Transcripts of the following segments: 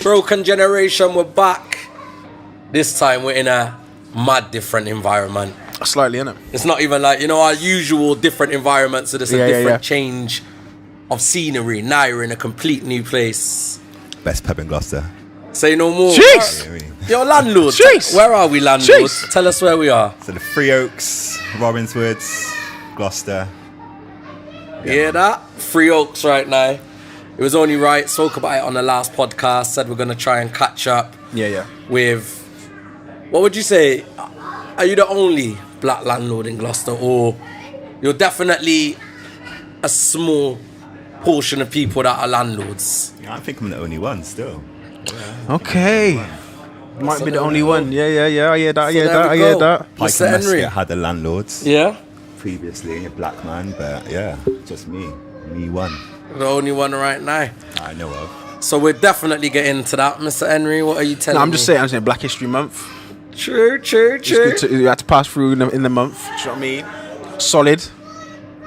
Broken Generation, we're back. This time we're in a mad different environment. Slightly, innit? It's not even like, our usual different environment, so there's a different change of scenery. Now you're in a complete new place. Best pub in Gloucester. Say no more. Jeez! Yo, landlord. Jeez! Where are we, landlord? Jeez! Tell us where we are. So the Three Oaks, Robbinswoods, Gloucester. You hear that? Three Oaks right now. It was only right. Spoke about it on the last podcast. Said we're going to try and catch up with... What would you say? Are you the only black landlord in Gloucester, or you're definitely a small portion of people that are landlords? Yeah, I think I'm the only one still. Okay. Might be the only one. Yeah. I hear that. I hear that. Mr. Henry had a landlord. Yeah? Previously, a black man, but yeah, just me one. The only one right now. I know of. So we're definitely getting to that, Mr. Henry. What are you telling me? I'm just saying Black History Month. True. You had to pass through in the month. Do you know what I mean? Solid.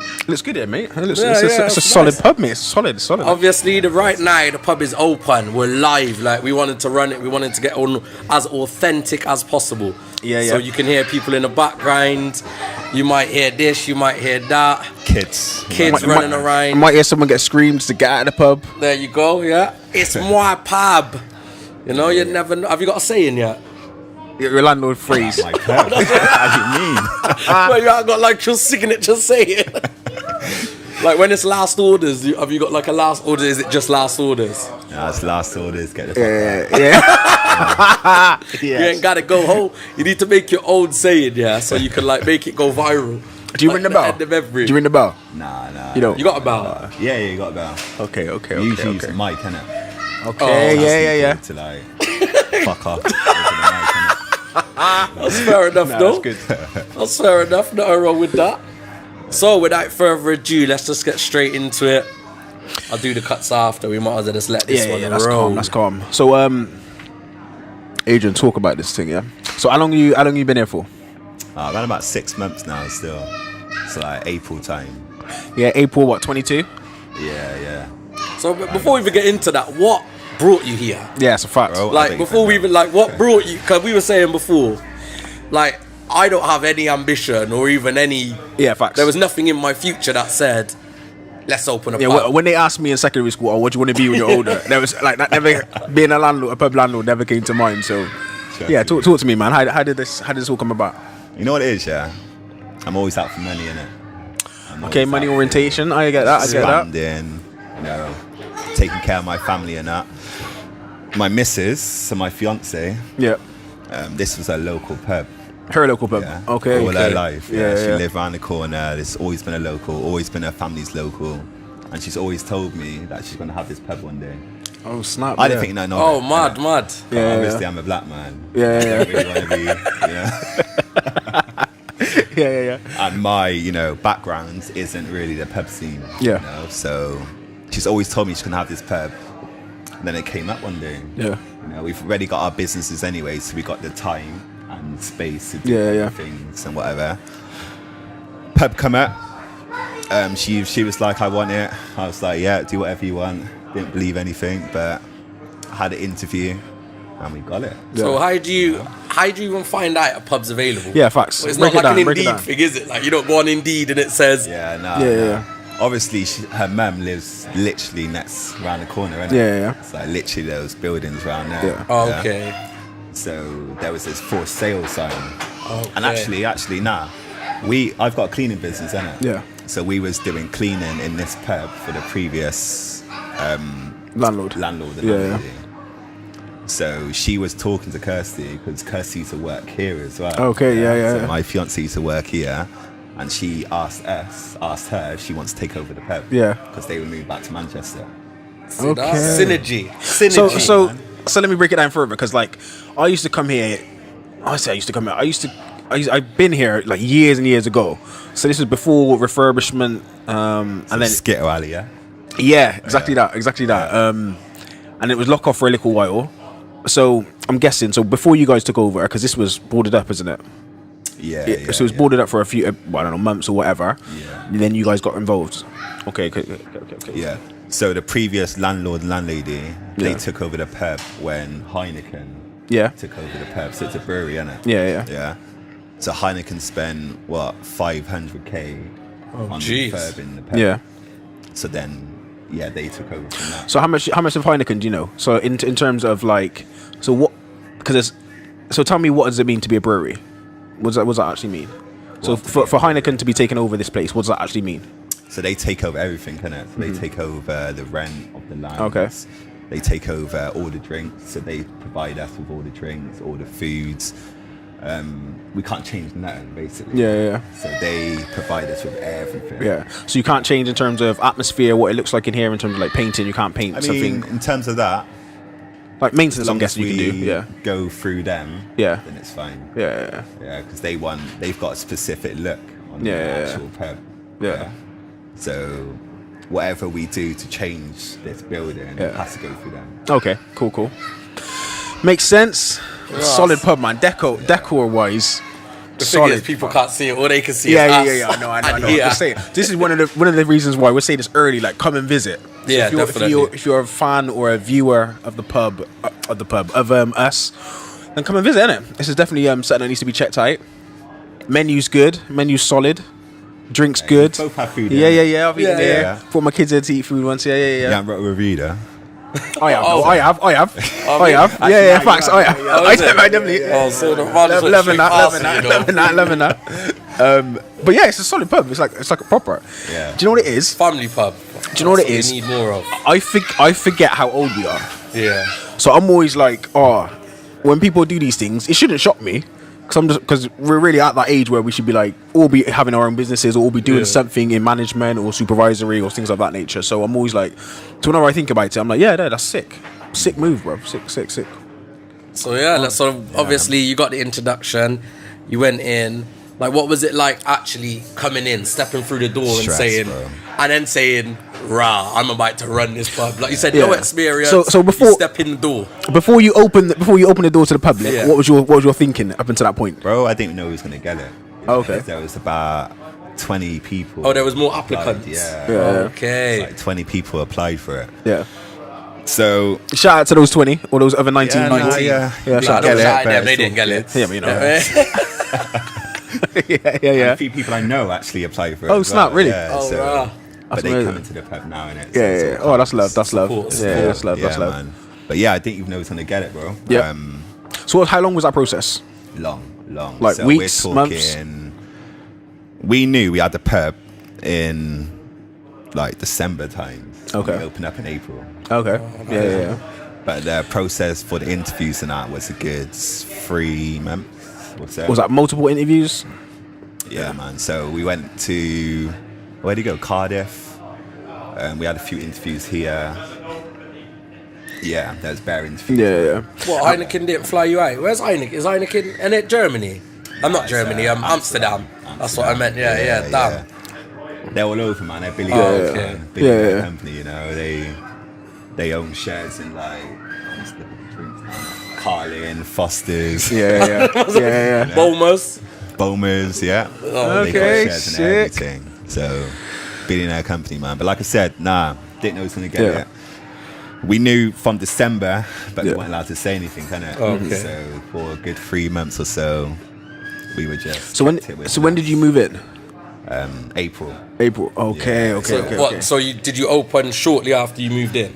It looks good here, mate. It's a solid pub, mate. It's solid. Obviously, right now the pub is open. We're live. Like, we wanted to run it. We wanted to get on as authentic as possible. Yeah. So you can hear people in the background. You might hear this. You might hear that. Kids running around. You might hear someone get screamed to get out of the pub. There you go. Yeah. It's my pub. You never know. Have you got a saying yet? Your landlord phrase. My pub. How do you mean? Well, you haven't got like just singing it, just say it. Like when it's last orders, have you got like a last order? Is it just last orders? Yeah, it's last orders. Get the fuck Yeah. You ain't gotta go home. You need to make your own saying, so you can like make it go viral. Do you ring the bell? Do you ring the bell? Nah. You don't? You got a bell? Yeah, you got a bell. Okay. You usually use the mic, innit? Okay, yeah. To like fuck off. Over the mic, innit? That's fair enough, though. That's good. That's fair enough. Nothing wrong with that. So, without further ado, let's just get straight into it. I'll do the cuts after. We might as well just let this one roll. That's calm. So, Adrian, talk about this thing, yeah? So, how long you been here for? Around about 6 months now still. So, like April time. Yeah, April, what, 22? Yeah. So, before we even get into that, what brought you here? Yeah, it's a fact. Bro, Like, before we even, like, what brought you? Because we were saying before, like, I don't have any ambition or even any... Yeah, facts. There was nothing in my future that said, let's open a pub. Yeah, when they asked me in secondary school, oh, what do you want to be when you're older? There was, like, that never... Being a pub landlord never came to mind, so... Yeah, talk to me, man. How did this all come about? You know what it is, yeah? I'm always out for money, innit? Okay, money orientation. I get that. Expanding, taking care of my family and that. My missus, so my fiance, Yeah. this was a local pub. Her local pub. Yeah. Okay. All her life. Yeah. She yeah. lived around the corner. There's always been a local, always been her family's local. And she's always told me that she's going to have this pub one day. Oh, snap. I didn't think nothing of Oh, it, mad. But Yeah, obviously, I'm a black man. Yeah. I don't really want to be, Yeah. And my, background isn't really the pub scene. Yeah. So she's always told me she's going to have this pub. And then it came up one day. Yeah. We've already got our businesses anyway, so we got the time and space to do things and whatever. Pub come up. She was like, I want it. I was like, yeah, do whatever you want. Didn't believe anything, but I had an interview and we got it. So how do you even find out a pub's available? Yeah, facts. Well, it's Break not it like down, an Indeed thing, is it? Like, you don't go on Indeed and it says... Yeah, no. Yeah. Obviously, her mum lives literally next around the corner, isn't it? Yeah. It's like literally those buildings around there. Yeah. Oh, okay. So there was this for sale sign. Okay. And actually, I've got a cleaning business, innit? Yeah. So we was doing cleaning in this pub for the previous Landlord. and Yeah. lady. So she was talking to Kirsty because Kirsty used to work here as well. Okay, yeah. So my fiance used to work here, and she asked her if she wants to take over the pub. Yeah. Because they would move back to Manchester. So that's Okay. synergy. So let me break it down further, because like I used to come here. I've been here like years and years ago. So this was before refurbishment, and then Skitter Alley, yeah. yeah, exactly that. And it was locked off for a little while. So I'm guessing. So before you guys took over, because this was boarded up, isn't it? Yeah. So it was boarded up for a few, I don't know, months or whatever. Yeah. And then you guys got involved. Okay. Yeah. So the previous landlord and landlady, they took over the pub when Heineken took over the pub. So it's a brewery, isn't it? Yeah. So Heineken spent what, 500k on refurbing the pub. Yeah. So then, they took over from that. So how much of Heineken do you know? So in terms of like, so what? So tell me, what does it mean to be a brewery? What does that actually mean? So for Heineken to be taking over this place, what does that actually mean? So they take over everything, innit? So they take over the rent of the land. Okay. They take over all the drinks. So they provide us with all the drinks, all the foods. We can't change nothing, basically. Yeah. So they provide us with everything. Yeah. So you can't change in terms of atmosphere, what it looks like in here, in terms of like painting. You can't paint something. In terms of that, like maintenance, I'm guessing you can do. Yeah. Go through them. Yeah. Then it's fine. Yeah. Yeah, because they've got a specific look on the actual pub. Yeah. So whatever we do to change this building has to go through them. Okay. Cool. Makes sense. Solid pub, man. Decor wise. The thing is, people can't see it. All they can see is us. Yeah. I know. I'm just saying, this is one of the reasons why we're saying this early. Like, come and visit. So definitely. If you're a fan or a viewer of the pub, of us, then come and visit. Innit? This is definitely something that needs to be checked out. Menu's good. Menu's solid. Drinks good. Both have food. Yeah. I've eaten there. Brought my kids there to eat food once. Yeah. You haven't wrote a review though. I have. Yeah, facts. I definitely. Loving that. But yeah, it's a solid pub. It's like a proper. Yeah. Do you know what it is? Family pub. Do you know what it is? We need more of. I forget how old we are. Yeah. So I'm always like, when people do these things, it shouldn't shock me. Because we're really at that age where we should be like, all be having our own businesses, or all be doing something in management or supervisory or things of that nature. So I'm always like, so whenever I think about it, I'm like, that's sick move, bro, sick. So obviously you got the introduction, you went in. Like, what was it like actually coming in, stepping through the door and saying, "Rah, I'm about to run this pub." Like you said, no experience. So before you step in the door, before you open the door to the public, what was your thinking up until that point? Bro, I didn't know who was gonna get it. Okay. There was about 20 people. Oh, there was more applicants. Yeah. Okay. Like 20 people applied for it. Yeah. So shout out to those 20 or those other 19. Yeah. Shout out them. They didn't get it. Yeah, but you know. Yeah. A few people I know actually applied for it. Oh, snap, really? Yeah, wow. But they come into the pub now, innit? Yeah. Oh, that's love. That's love. Yeah, that's love. Man. But yeah, I didn't even know I was gonna get it, bro. Yeah. So how long was that process? Long. Like so weeks, we're talking, months? We knew we had the pub in like December time. Okay. We opened up in April. Okay. Yeah. But the process for the interviews and that was a good 3 months. Was that multiple interviews? Yeah, man. So we went to, where'd you go? Cardiff. We had a few interviews here. Yeah, there's bare interviews. Yeah. What, Heineken didn't fly you out? Where's Heineken? Is Heineken in it Germany? I'm not Germany, I'm Amsterdam. That's what I meant. Yeah, damn. They're all over, man. They're billion okay. billion company, you know. They own shares in like Carlin, Foster's. Yeah. Bomers, yeah. Oh, they got shares in everything. So billionaire company, man. But like I said, didn't know I was gonna get it. We knew from December, but they weren't allowed to say anything, innit? Okay. So for a good 3 months or so, we were just. So when did you move in? April. Okay. So did you open shortly after you moved in?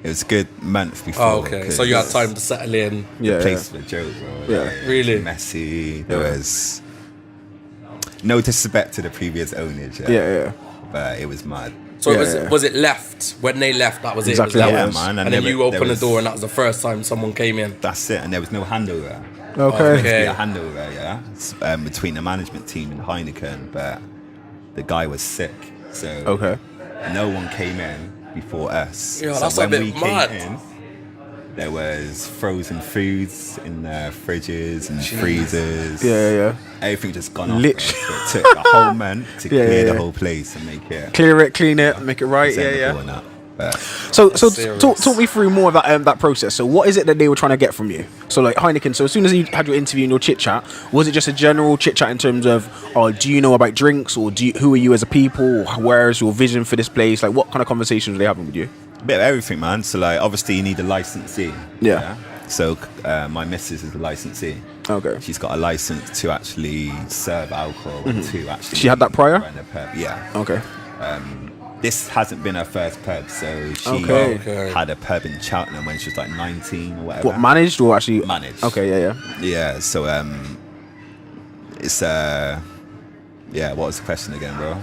It was a good month before. Oh, okay. So you had time to settle in. The place was a joke, bro. Yeah. Like, really messy. There was no disrespect to the previous owners. Yeah. But it was mad. So was it left when they left? That was exactly it. Yeah, man. And then you opened the door, and that was the first time someone came in. That's it. And there was no handover. Okay. There was a handover, between the management team and Heineken, but the guy was sick, so no one came in before us. Yeah, so that's when a bit we mad. came in, there was frozen foods in the fridges and freezers. Yeah. Everything just gone off. Literally. So it took a whole month to clear the whole place and make it. Clear it, clean it, make it right. Yeah. So talk me through more of that process. So what is it that they were trying to get from you? So like Heineken, so as soon as you had your interview and your chit chat, was it just a general chit chat in terms of, do you know about drinks, or who are you as a people? Where is your vision for this place? Like, what kind of conversations were they having with you? A bit of everything, man. So like, obviously you need a licensee. Yeah. So my missus is a licensee. Okay. She's got a license to actually serve alcohol and to actually. She had that prior? Run a pub. Yeah. Okay. This hasn't been her first pub, so she had a pub in Cheltenham when she was like 19 or whatever. What, managed or actually? Managed. Okay, yeah. Yeah, so it's what was the question again, bro?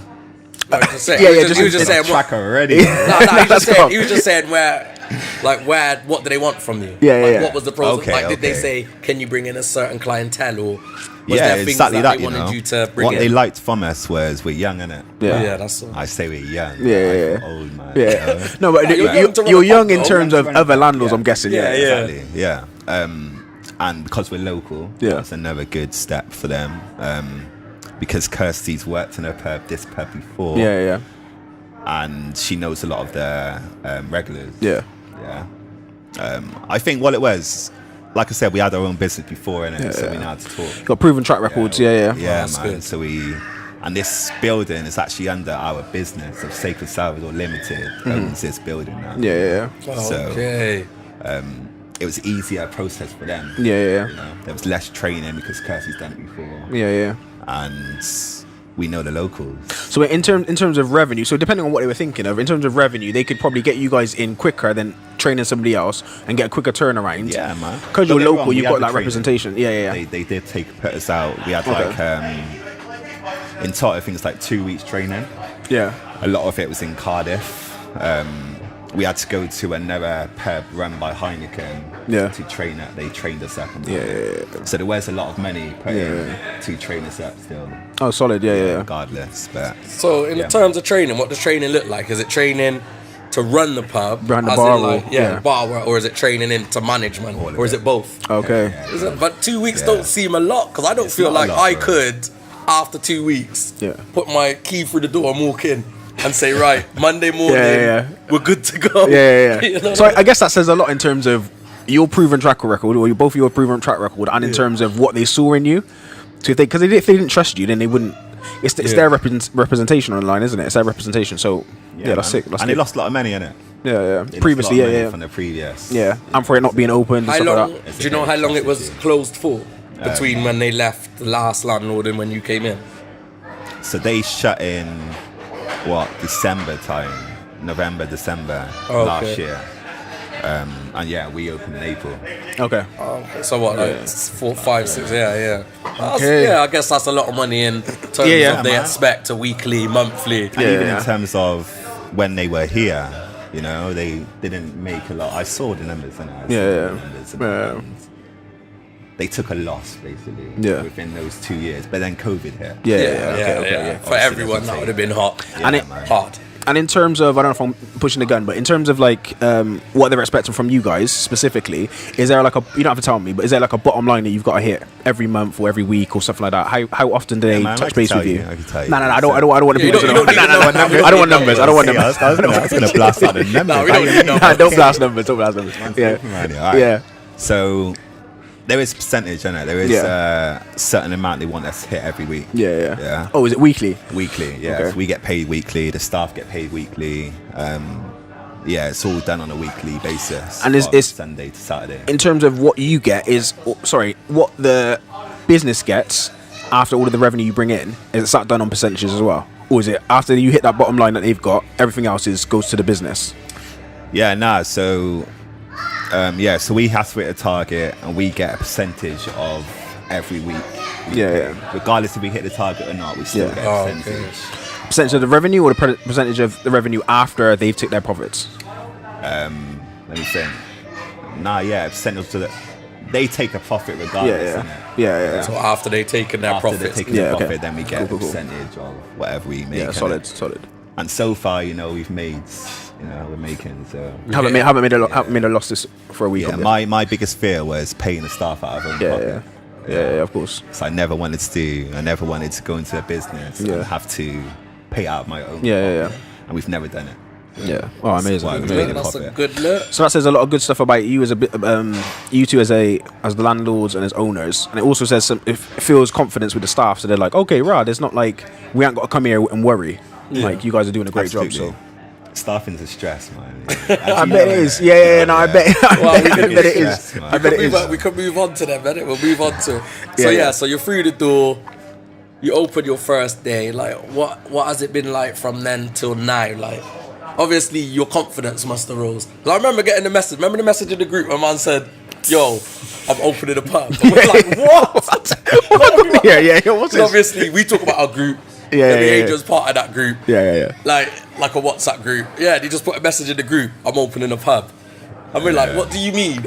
He was just saying track already. He was just saying what do they want from you? What was the process? Did they say, can you bring in a certain clientele, or was there things exactly that they wanted you to bring in? What they liked from us was we're young, innit? Yeah, that's all. I say we're young. Yeah. Old, man. Yeah. No, but you're young in terms of other landlords, I'm guessing. Yeah, exactly. Yeah. And because we're local, that's another good step for them. Because Kirsty's worked in this pub before. Yeah. And she knows a lot of the regulars. Yeah. I think what it was, like I said, we had our own business before, innit? So we know how to talk. Got proven track records. Yeah, man. Good. So and this building is actually under our business of Sacred Salvador Limited owns this building now. Yeah. Okay. It was easier process for them. Yeah. You know? There was less training because Kirsty's done it before. Yeah. And we know the locals. So in terms of revenue, so depending on what they were thinking of, in terms of revenue, they could probably get you guys in quicker than training somebody else and get a quicker turnaround. Yeah, man. Because you're local, you've got that presentation. Yeah. They did put us out. We had in total, I think it's like 2 weeks training. Yeah. A lot of it was in Cardiff. We had to go to another pub run by Heineken to train at. They trained us up. So there was a lot of money put in to train us up still. Oh, solid. Yeah. Regardless. But so in terms of training, what does training look like? Is it training to run the pub? Run the bar? Bar, or is it training into management? Or is it both? Okay. But 2 weeks don't seem a lot, because I don't feel like I could, after 2 weeks, put my key through the door and walk in and say, right, Monday morning, we're good to go. Yeah. You know so I guess that says a lot in terms of your proven track record, or both of your proven track record, and in terms of what they saw in you. So if they didn't trust you, then they wouldn't. It's their representation online, isn't it? It's their representation. So that's sick. They lost a lot of money in it. Yeah. Previously, from the previous. Yeah, and for it not being open. How long? Do you know how long it was closed for? Between when they left the last landlord and when you came in? So they shut in December time, November, December last year. And we opened in April. Okay. So what, 4, 5, 6? Yeah. I guess that's a lot of money in terms of they expect a weekly, monthly. And even in terms of when they were here, you know, they didn't make a lot. I saw the numbers, and they took a loss basically within those 2 years. But then COVID hit. Yeah. For everyone, that would have been hot. Hard. And in terms of, I don't know if I'm pushing the gun, but in terms of like what they're expecting from you guys specifically, is there like you don't have to tell me, but is there like a bottom line that you've got to hit every month or every week or something like that? How often do they touch base with you? I can tell you. No, I don't want to be. I don't want numbers. I don't want numbers. I was going to blast out the numbers. No, we don't need numbers. Don't blast numbers. Don't blast numbers. Yeah. So there is a percentage, isn't it? There is a certain amount they want us to hit every week. Yeah. Oh, is it weekly? Weekly, yeah. Okay. So we get paid weekly. The staff get paid weekly. It's all done on a weekly basis. And it's Sunday to Saturday. In terms of what you get what the business gets after all of the revenue you bring in, is it done on percentages as well? Or is it after you hit that bottom line that they've got, everything else goes to the business? So we have to hit a target and we get a percentage of every week. Regardless if we hit the target or not, we still get a percentage. Percentage of the revenue, or the percentage of the revenue after they've took their profits? Let me think. Percentage to they take a profit regardless. Yeah. So after they've taken their profits, then we get a percentage of whatever we make. Yeah, solid. And so far, we've made. We're making so. Haven't made a loss this for a week. My biggest fear was paying the staff out of own pocket. Yeah, of course. So I never wanted to go into a business and have to pay out of my own pocket. And we've never done it. Yeah. Oh, amazing. That's a good look. So that says a lot of good stuff about you as you two as the landlords and as owners, and it also says it feels confidence with the staff. So they're like, okay, right, there's not like we ain't got to come here and worry. Like you guys are doing a great job. So staffing's a stress, man. I bet it is. Yeah. No, I bet. I bet it is. I bet it is. We can move on to them, innit? We'll move on to. So you're through the door. You open your first day. Like, what has it been like from then till now? Like, obviously your confidence must have rose. I remember getting the message. Remember the message in the group? A man said, "Yo, I'm opening a pub." I was like, "What?" Yeah. What's this? Obviously, we talk about our group. Adrian's part of that group. Yeah. Like a WhatsApp group. Yeah, they just put a message in the group. I'm opening a pub. I mean, like, what do you mean?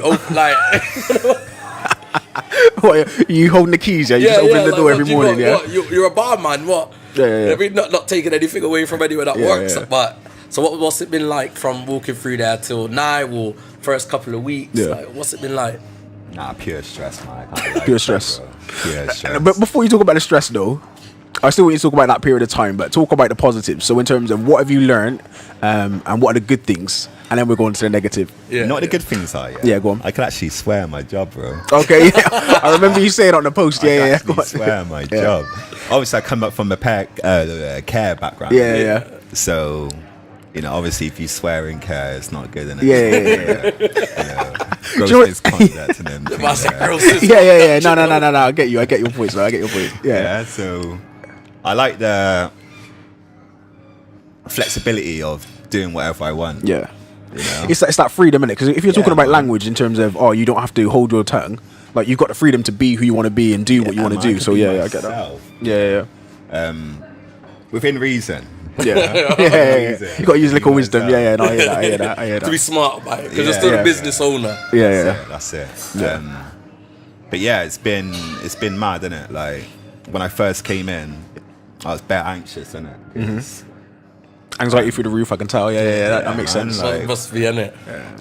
What, you holding the keys? Yeah, you just open the door every morning. What, you're a barman. What? Yeah. I mean, not taking anything away from anyone that works. But so, what's it been like from walking through there till now, or first couple of weeks? Yeah. Like, what's it been like? Nah, pure stress, man. Pure stress. Pure stress. But before you talk about the stress, though, I still want you to talk about that period of time, but talk about the positives. So in terms of what have you learned, and what are the good things, and then we're going to the negative. Yeah. Not the good things are. Yeah, go on. I can actually swear my job, bro. Okay, yeah. I remember you saying on the post. Yeah. I swear my job. Obviously, I come up from a care background. Yeah. So, obviously, if you swear in care, it's not good, innit? Yeah. Grossness conduct and then. Yeah. No. I get your points. I get your point. Yeah. So, I like the flexibility of doing whatever I want. Yeah. It's that freedom, innit? Because if you're talking about language in terms of, you don't have to hold your tongue, like you've got the freedom to be who you want to be and do what you want to do. So I get that. Yeah. Within reason. Yeah. You got to use little wisdom. Yeah. No, I hear that. To be smart about it, because you're still a business owner. Yeah. That's it. But yeah, it's been mad, innit? Like when I first came in, I was bare anxious, innit? Mm-hmm. Anxiety through the roof, I can tell. Yeah, that makes sense. Like, must be, innit?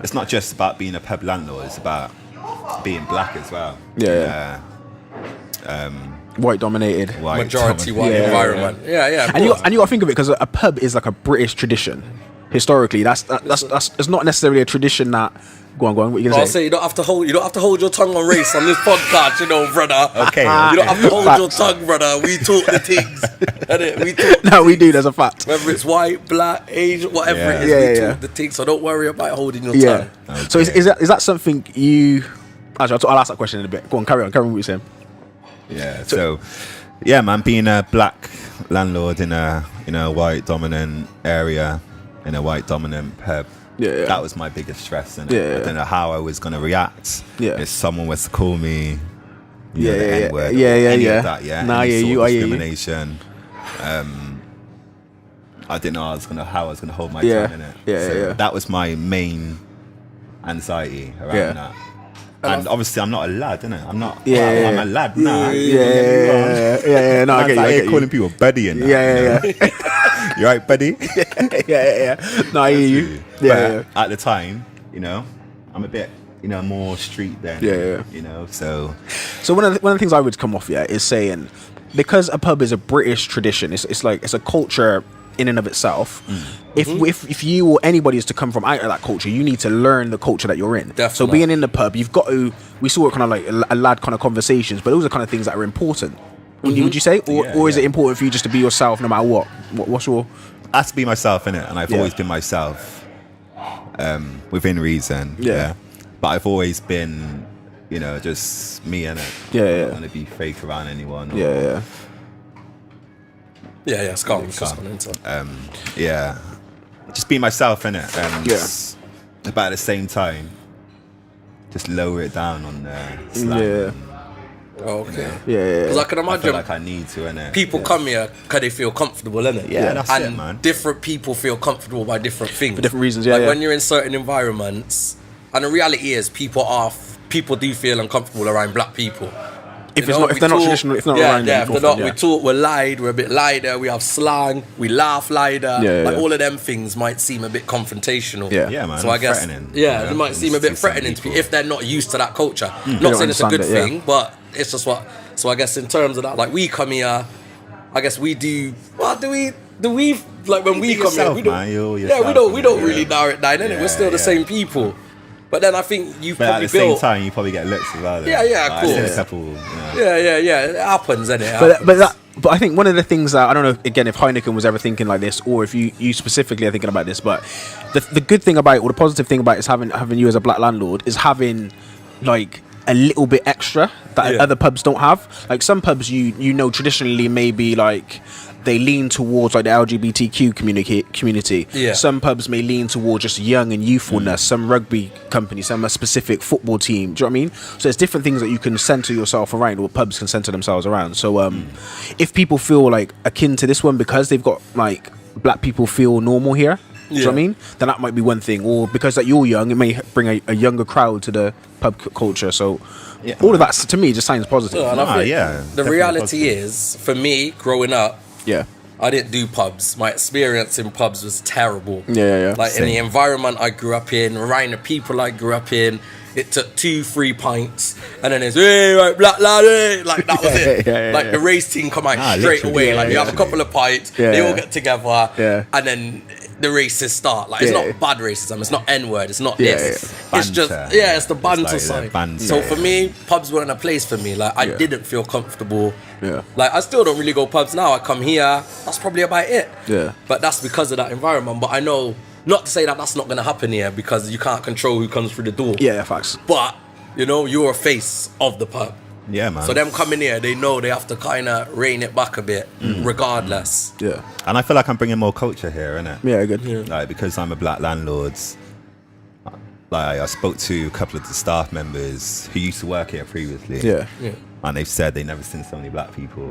It's not just about being a pub landlord, it's about being black as well. White dominated. Majority white environment. Yeah. And you got to think of it, because a pub is like a British tradition. Historically, that's not necessarily a tradition that. Go on. What are you gonna say? You don't have to hold your tongue on race on this podcast, brother. Okay. You don't have to hold your tongue, brother. We talk the things. No, we do. There's a fact. Whether it's white, black, Asian, whatever it is, we talk the things. So don't worry about holding your tongue. Okay. So is that something you? Actually, I'll ask that question in a bit. Go on, carry on. Carry on what you're saying. Yeah. So, man, being a black landlord in a white dominant area, in a white dominant pub. Yeah. That was my biggest stress, and I don't know how I was gonna react. If someone was to call me, the N-word, any of that, discrimination. I didn't know how I was gonna hold my tongue in it. That was my main anxiety around that. And obviously, I'm not a lad, innit? I'm not. I'm a lad now. Yeah. No, I get you. Calling people buddy and that. Yeah. You right, buddy? Yeah. No, I hear you. Yeah. At the time, I'm a bit, more street than. So one of the things I would come off is saying, because a pub is a British tradition, it's like it's a culture in and of itself. If you or anybody is to come from out of that culture, you need to learn the culture that you're in. Definitely. So being in the pub, you've got to. We saw it kind of like a lad kind of conversations, but those are kind of things that are important. Would you say, or is it important for you just to be yourself no matter what? What's your? I have to be myself, innit? And I've always been myself, within reason. Yeah. But I've always been, just me, innit? Yeah. I'm not gonna be fake around anyone. Yeah. It's calm. Just be myself, innit? And about the same time, just lower it down on the slang. Okay. Because I can imagine. I feel like I need to, innit? People come here because they feel comfortable, innit? Yeah, that's and it, man. Different people feel comfortable by different things. For different reasons, Like when you're in certain environments, and the reality is people do feel uncomfortable around black people. If they're not traditional, if they're not around them. If they're not, we talk, we're lied, we're a bit lighter, we have slang, we laugh lighter. All of them things might seem a bit confrontational. Yeah, man. So I guess, it might seem a bit threatening to people if they're not used to that culture. Not saying it's a good thing, but it's just what. So I guess in terms of that, like we come here, I guess we do. Well, do we do we like when we come here? We don't. We don't really narrow it down. Innit? We're still the same people. But then I think you probably at the same time, you probably get looks as well. Yeah, cool. Yeah. It happens, innit? But I think one of the things that I don't know again if Heineken was ever thinking like this, or if you specifically are thinking about this, but the good thing about it, or the positive thing about it, is having you as a black landlord is having like a little bit extra that other pubs don't have. Like some pubs, you know, traditionally maybe like they lean towards like the LGBTQ community. Yeah. Some pubs may lean towards just young and youthfulness. Some rugby companies, some a specific football team. Do you know what I mean? So there's different things that you can center yourself around, or pubs can center themselves around. So if people feel like akin to this one because they've got like black people feel normal here. Do you know what I mean? Then that might be one thing. Or because that you're young, it may bring a younger crowd to the pub culture. So all of that to me just sounds positive. The reality is, for me, growing up, I didn't do pubs. My experience in pubs was terrible. Like in the environment I grew up in, around the people I grew up in, it took 2-3 pints, and then it's hey, right, black lad, hey. Like that was it. Like the race team come out straight away. Like you have a couple of pints, they all get together, and then the races start. Like it's not bad racism, it's not N-word, it's not this. It's just it's the banter side. So for me, pubs weren't a place for me. Like I didn't feel comfortable. Like I still don't really go pubs now. I come here, that's probably about it. But that's because of that environment. But I know, not to say that that's not going to happen here, because you can't control who comes through the door. Facts. But you know, you're a face of the pub. Yeah, man. So them coming here, they know they have to kind of rein it back a bit, regardless. And I feel like I'm bringing more culture here, innit? Yeah, good. Like because I'm a black landlord, like I spoke to a couple of the staff members who used to work here previously. And they've said they've never seen so many black people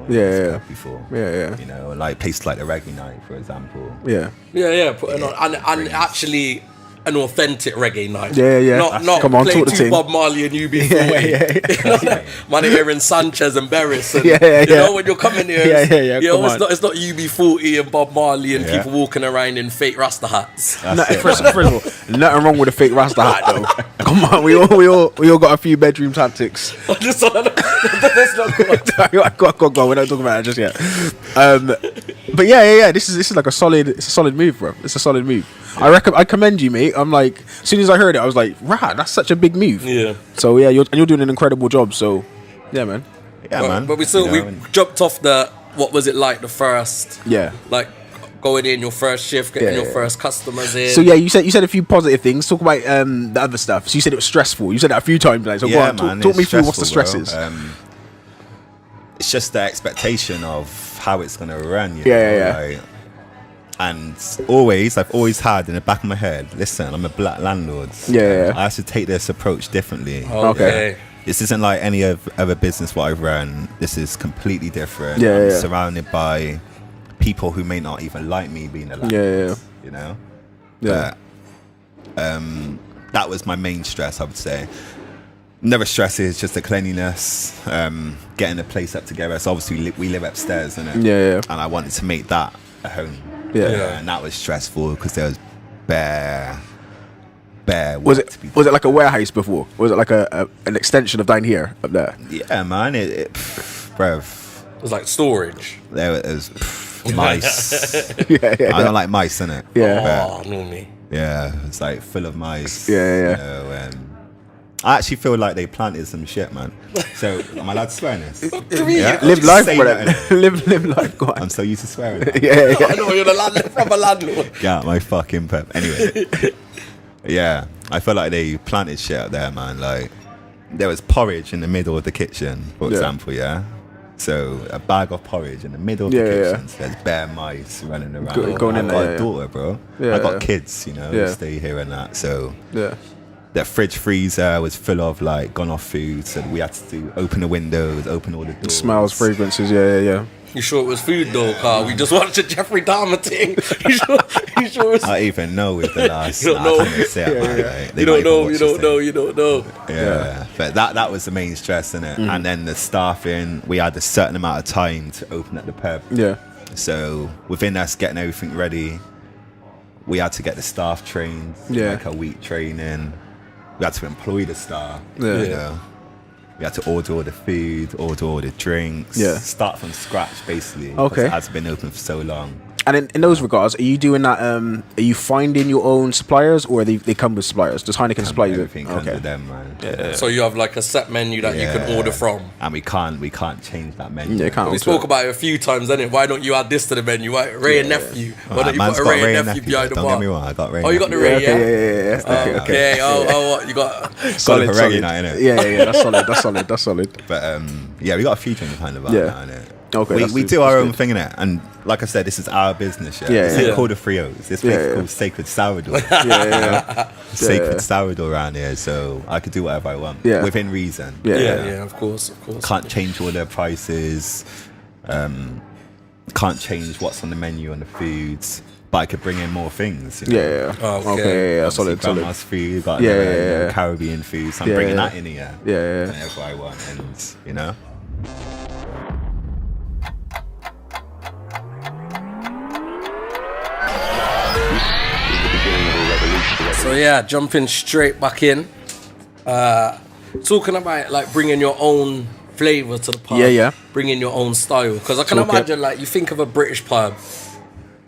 before. You know, like places like the Reggae Night, for example. Putting on and actually an authentic reggae night. Not come on, play talk the two thing. Bob Marley and UB40. Man, hearing Sanchez and Barris. And, you know, when you're coming here, it's not UB40 and Bob Marley and people walking around in fake Rasta hats. First of all, nothing wrong with a fake Rasta hat though. Come on, we all got a few bedroom tactics. That's not good. Go on, we're not talking about it just yet. But this is like a solid move, bro. It's a solid move. I commend you, mate. I'm like, as soon as I heard it, I was like, rah, that's such a big move. So you're doing an incredible job. So man. Man. But we jumped off what was it like the first? Like going in your first shift, getting your first customers in. So you said a few positive things. Talk about the other stuff. So you said it was stressful. You said that a few times. Like, so go on, talk me through what's the stresses. It's just the expectation of how it's gonna run. You know? Like, and I've always had in the back of my head, listen, I'm a black landlord. I have to take this approach differently. Okay. This isn't like any other business what I've run. This is completely different. I'm surrounded by people who may not even like me being a landlord. You know? But that was my main stress, I would say. Another stress is just the cleanliness, getting the place up together. So obviously we live upstairs, innit? And I wanted to make that a home. And that was stressful because there was bare was it like a warehouse before? Or was it like an extension of down here up there? Yeah, man. Bruv. It was like storage. There was mice. I don't like mice, innit? No me. Yeah, it's like full of mice. You know, I actually feel like they planted some shit, man. So, am I allowed to swear in this? Live life, brother. Live life, go on. I'm so used to swearing. I know, you're from a landlord. Get out my fucking pep. Anyway. I feel like they planted shit out there, man. Like, there was porridge in the middle of the kitchen, for example, So, a bag of porridge in the middle of the kitchen. So there's bare mice running around. Going in there, I got a daughter, bro. I got kids, you know, stay here and that. So, the fridge freezer was full of like gone off food, so we had to open the windows, open all the doors. Smells, fragrances, You sure it was food though, Carl? We just watched a Jeffrey Dahmer thing. You sure it was... I even know with the last. You don't know. You don't know. Yeah. But that was the main stress, innit? And then the staffing, we had a certain amount of time to open up the pub. So within us getting everything ready, we had to get the staff trained, like a week training. We had to employ the staff, you know. We had to order all the food, order all the drinks, start from scratch basically. Okay. It has been open for so long. And in those regards, are you doing that? Are you finding your own suppliers, or they come with suppliers? Does Heineken supply you? Everything comes with them, man. Yeah. So you have like a set menu that you can order from, and we can't change that menu. Yeah, can't. We spoke about it a few times, didn't it? Why don't you add this to the menu? Why, Ray and nephew? Why don't you put a Ray and nephew behind the bar? Don't get me wrong, I got Ray. Oh, you got the Ray, yeah. Okay. Oh, what you got? Solid, reggae night, innit? Yeah. That's solid. But yeah, we got a few things behind the bar now, innit? Okay, we do our own thing, innit? And like I said, this is our business. This ain't called the Frios. This place is called Sacred Salvador. Sacred Salvador around here, so I could do whatever I want within reason. Yeah, of course. Can't change all their prices. Can't change what's on the menu on the foods. But I could bring in more things. You know? Okay. Solid. Grandma's food, got Caribbean food. So I'm bringing that in here. Whenever I want, and you know. So yeah, jumping straight back in, talking about like bringing your own flavour to the pub, bringing your own style. Because I can imagine, like, you think of a British pub,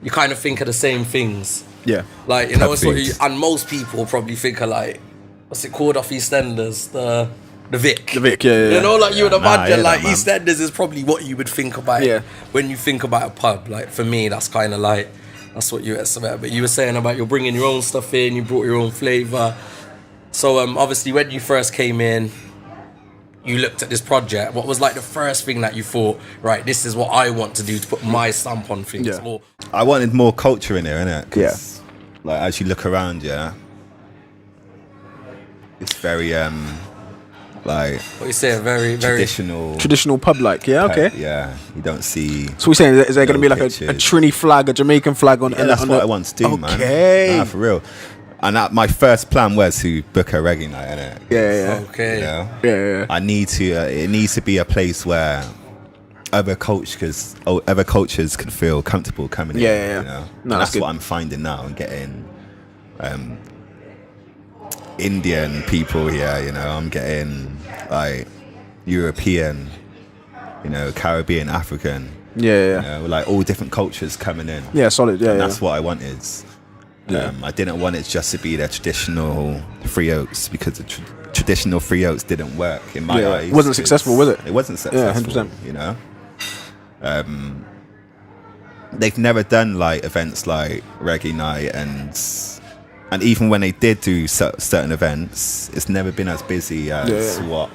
you kind of think of the same things. Yeah, like, you know, it's what you, and most people probably think of, like, what's it called off EastEnders, the Vic. The Vic, yeah. You know, like, you would imagine, like, EastEnders is probably what you would think about when you think about a pub. Like, for me, that's kind of like, that's what you expect. But you were saying about you're bringing your own stuff in, you brought your own flavour. So obviously when you first came in, you looked at this project. What was like the first thing that you thought, right, this is what I want to do to put my stamp on things? Yeah. Or, I wanted more culture in there, innit? Like, as you look around, it's very like, what you say, very traditional pub, like, okay. Yeah, you don't see. So we're saying, is there going to be like a Trini flag, a Jamaican flag on? Yeah, that's what I want to do, man. Nah, for real. And my first plan was to book a reggae night, innit? Yeah. Okay. You know? Yeah. I need to. It needs to be a place where other cultures can feel comfortable coming in. Yeah. You know? No, that's what I'm finding now and getting. Indian people here, you know, I'm getting like European, you know, Caribbean, African, you know, like all different cultures coming in. Yeah, solid. Yeah, that's what I wanted. I didn't want it just to be the traditional Free Oaks, because the traditional Free Oaks didn't work in my eyes. It wasn't successful, was it? It wasn't successful. Yeah, 100%. You know, they've never done like events like Reggae Night, and even when they did do certain events, it's never been as busy as what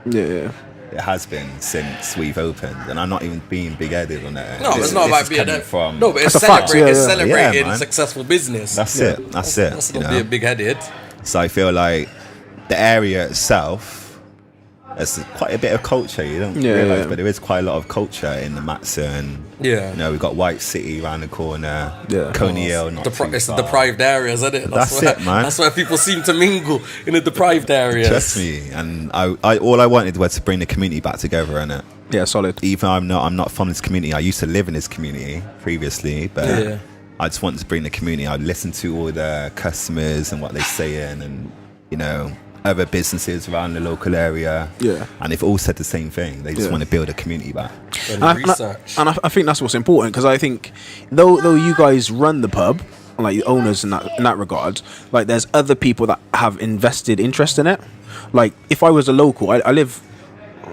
it has been since we've opened. And I'm not even being big-headed on that. No, it's not about being from. No, but it's celebrating successful business. That's it. That's not being big-headed. So I feel like the area itself, there's quite a bit of culture. You don't realise, but there is quite a lot of culture in the Matson. Yeah. You know, we've got White City around the corner. Yeah. Coney Hill, not too far. It's the deprived areas, isn't it? That's it, man. That's where people seem to mingle, in the deprived areas. Trust me. And I all I wanted was to bring the community back together, innit? Yeah, solid. Even I'm not from this community. I used to live in this community previously, but I just wanted to bring the community. I'd listen to all the customers and what they're saying, and, you know, other businesses around the local area, and they've all said the same thing. They just want to build a community back. And I think that's what's important, because I think though you guys run the pub, like the owners in that regard, like there's other people that have invested interest in it. Like if I was a local, I live